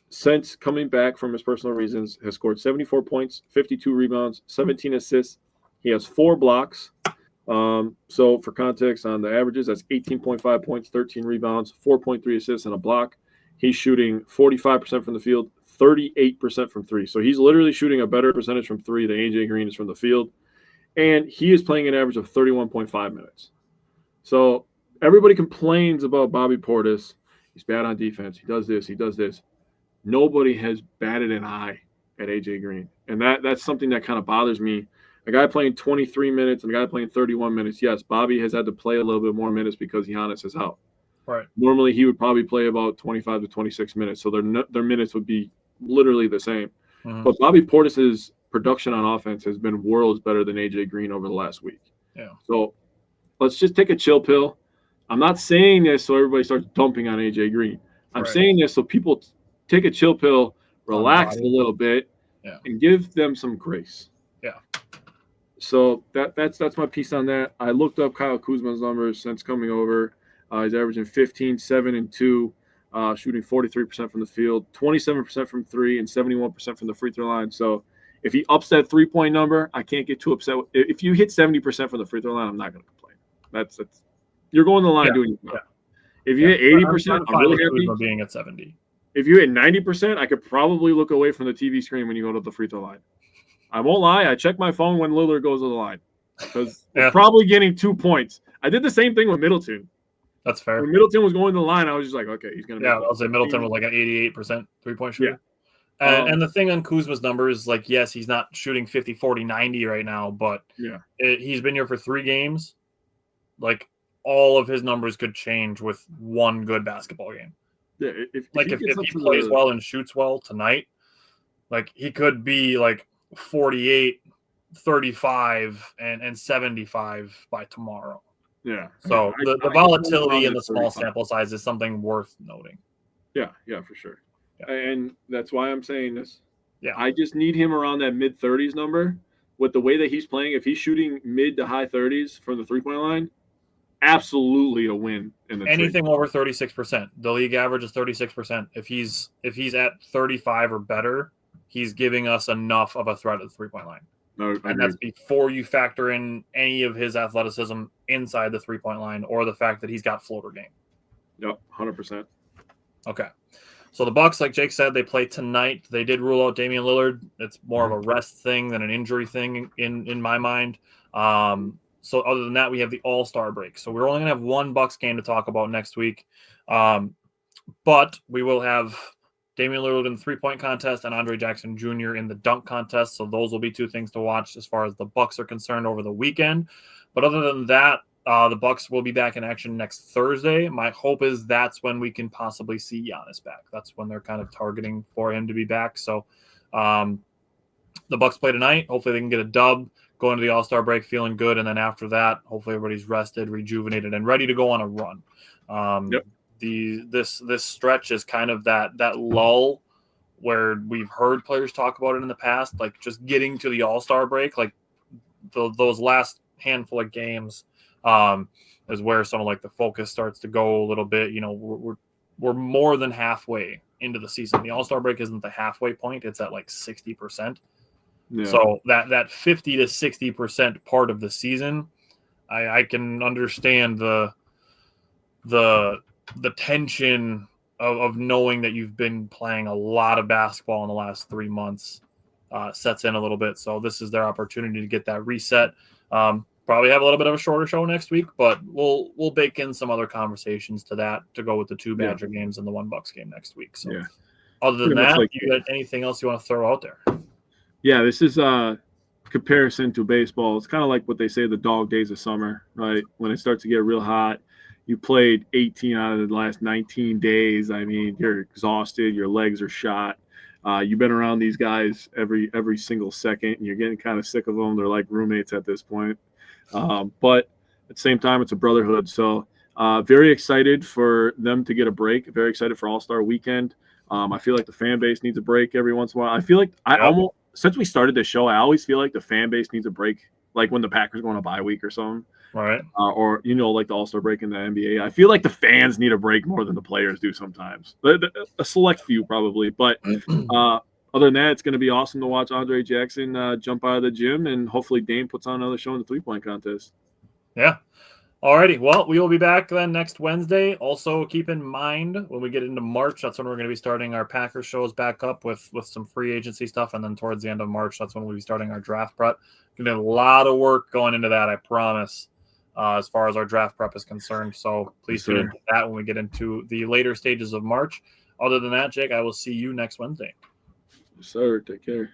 since coming back from his personal reasons, has scored 74 points, 52 rebounds, 17 assists. He has 4 blocks. So for context on the averages, that's 18.5 points, 13 rebounds, 4.3 assists, and a block. He's shooting 45% from the field, 38% from 3. So he's literally shooting a better percentage from 3 than AJ Green is from the field. And he is playing an average of 31.5 minutes. So everybody complains about Bobby Portis. He's bad on defense. He does this. He does this. Nobody has batted an eye at AJ Green. And that's something that kind of bothers me. A guy playing 23 minutes and a guy playing 31 minutes. Yes, Bobby has had to play a little bit more minutes because Giannis is out. Right. Normally, he would probably play about 25 to 26 minutes. So their minutes would be literally the same. Mm-hmm. But Bobby Portis's production on offense has been worlds better than AJ Green over the last week. Yeah. So let's just take a chill pill. I'm not saying this so everybody starts dumping on AJ Green. I'm saying this so people take a chill pill, relax a little bit, and give them some grace. Yeah. So that's my piece on that. I looked up Kyle Kuzma's numbers since coming over. He's averaging 15, 7, and 2, shooting 43% from the field, 27% from 3, and 71% from the free throw line. So if he ups that 3-point number, I can't get too upset. If you hit 70% from the free throw line, I'm not going to complain. That's you're going the line doing your job. If you hit 80%, I'm really happy. Being at 70. If you hit 90%, I could probably look away from the TV screen when you go to the free throw line. I won't lie. I check my phone when Lillard goes to the line because Yeah. we're probably getting 2 points. I did the same thing with Middleton. That's fair. When Middleton was going to the line, I was just like, okay, he's going to. Yeah, I'll say Middleton was like an 88% three-point shooter. Yeah. And the thing on Kuzma's numbers, like, yes, he's not shooting 50, 40, 90 right now, but he's been here for 3 games. Like, all of his numbers could change with one good basketball game. Yeah, if he plays well and shoots well tonight, like, he could be like 48, 35, and 75 by tomorrow. Yeah. So the volatility in the small sample size is something worth noting. Yeah, for sure. Yeah. And that's why I'm saying this. Yeah. I just need him around that mid-30s number. With the way that he's playing, if he's shooting mid to high 30s from the three-point line, absolutely a win in the anything over 36%. The league average is 36%. If he's at 35 or better, he's giving us enough of a threat at the three-point line. No, and that's before you factor in any of his athleticism inside the three-point line or the fact that he's got floater game. Yep, 100%. Okay. So the Bucks, like Jake said, they play tonight. They did rule out Damian Lillard. It's more of a rest thing than an injury thing in my mind. So other than that, we have the All-Star break. So we're only going to have one Bucks game to talk about next week. But we will have Damian Lillard in the three-point contest and Andre Jackson Jr. in the dunk contest. So those will be 2 things to watch as far as the Bucks are concerned over the weekend. But other than that, the Bucks will be back in action next Thursday. My hope is that's when we can possibly see Giannis back. That's when they're kind of targeting for him to be back. So the Bucks play tonight. Hopefully they can get a dub, go into the All-Star break feeling good, and then after that, hopefully everybody's rested, rejuvenated, and ready to go on a run. This stretch is kind of that lull where we've heard players talk about it in the past, like just getting to the All-Star break, like those last handful of games is where some of like the focus starts to go a little bit. You know, we're more than halfway into the season. The All-Star break isn't the halfway point; it's at like 60%. Yeah. So that 50 to 60% part of the season, I can understand the tension of knowing that you've been playing a lot of basketball in the last 3 months sets in a little bit. So this is their opportunity to get that reset. Probably have a little bit of a shorter show next week, but we'll bake in some other conversations to that to go with the 2 Badger games and the 1 Bucks game next week. So other than that, you got anything else you want to throw out there? Yeah, this is a comparison to baseball. It's kind of like what they say the dog days of summer, right? When it starts to get real hot, you played 18 out of the last 19 days. I mean, you're exhausted. Your legs are shot. You've been around these guys every single second, and you're getting kind of sick of them. They're like roommates at this point. But at the same time, it's a brotherhood. So very excited for them to get a break. Very excited for All-Star Weekend. I feel like the fan base needs a break every once in a while. I feel like since we started this show, I always feel like the fan base needs a break, like when the Packers go on a bye week or something. Right. Or, like the All-Star break in the NBA. I feel like the fans need a break more than the players do sometimes. A select few probably. But other than that, it's going to be awesome to watch Andre Jackson jump out of the gym, and hopefully Dame puts on another show in the three-point contest. Yeah. Alrighty, well, we will be back then next Wednesday. Also, keep in mind when we get into March, that's when we're going to be starting our Packers shows back up with some free agency stuff, and then towards the end of March, that's when we'll be starting our draft prep. Going to do a lot of work going into that, I promise, as far as our draft prep is concerned. So please tune into that when we get into the later stages of March. Other than that, Jake, I will see you next Wednesday. Yes, sir. Take care.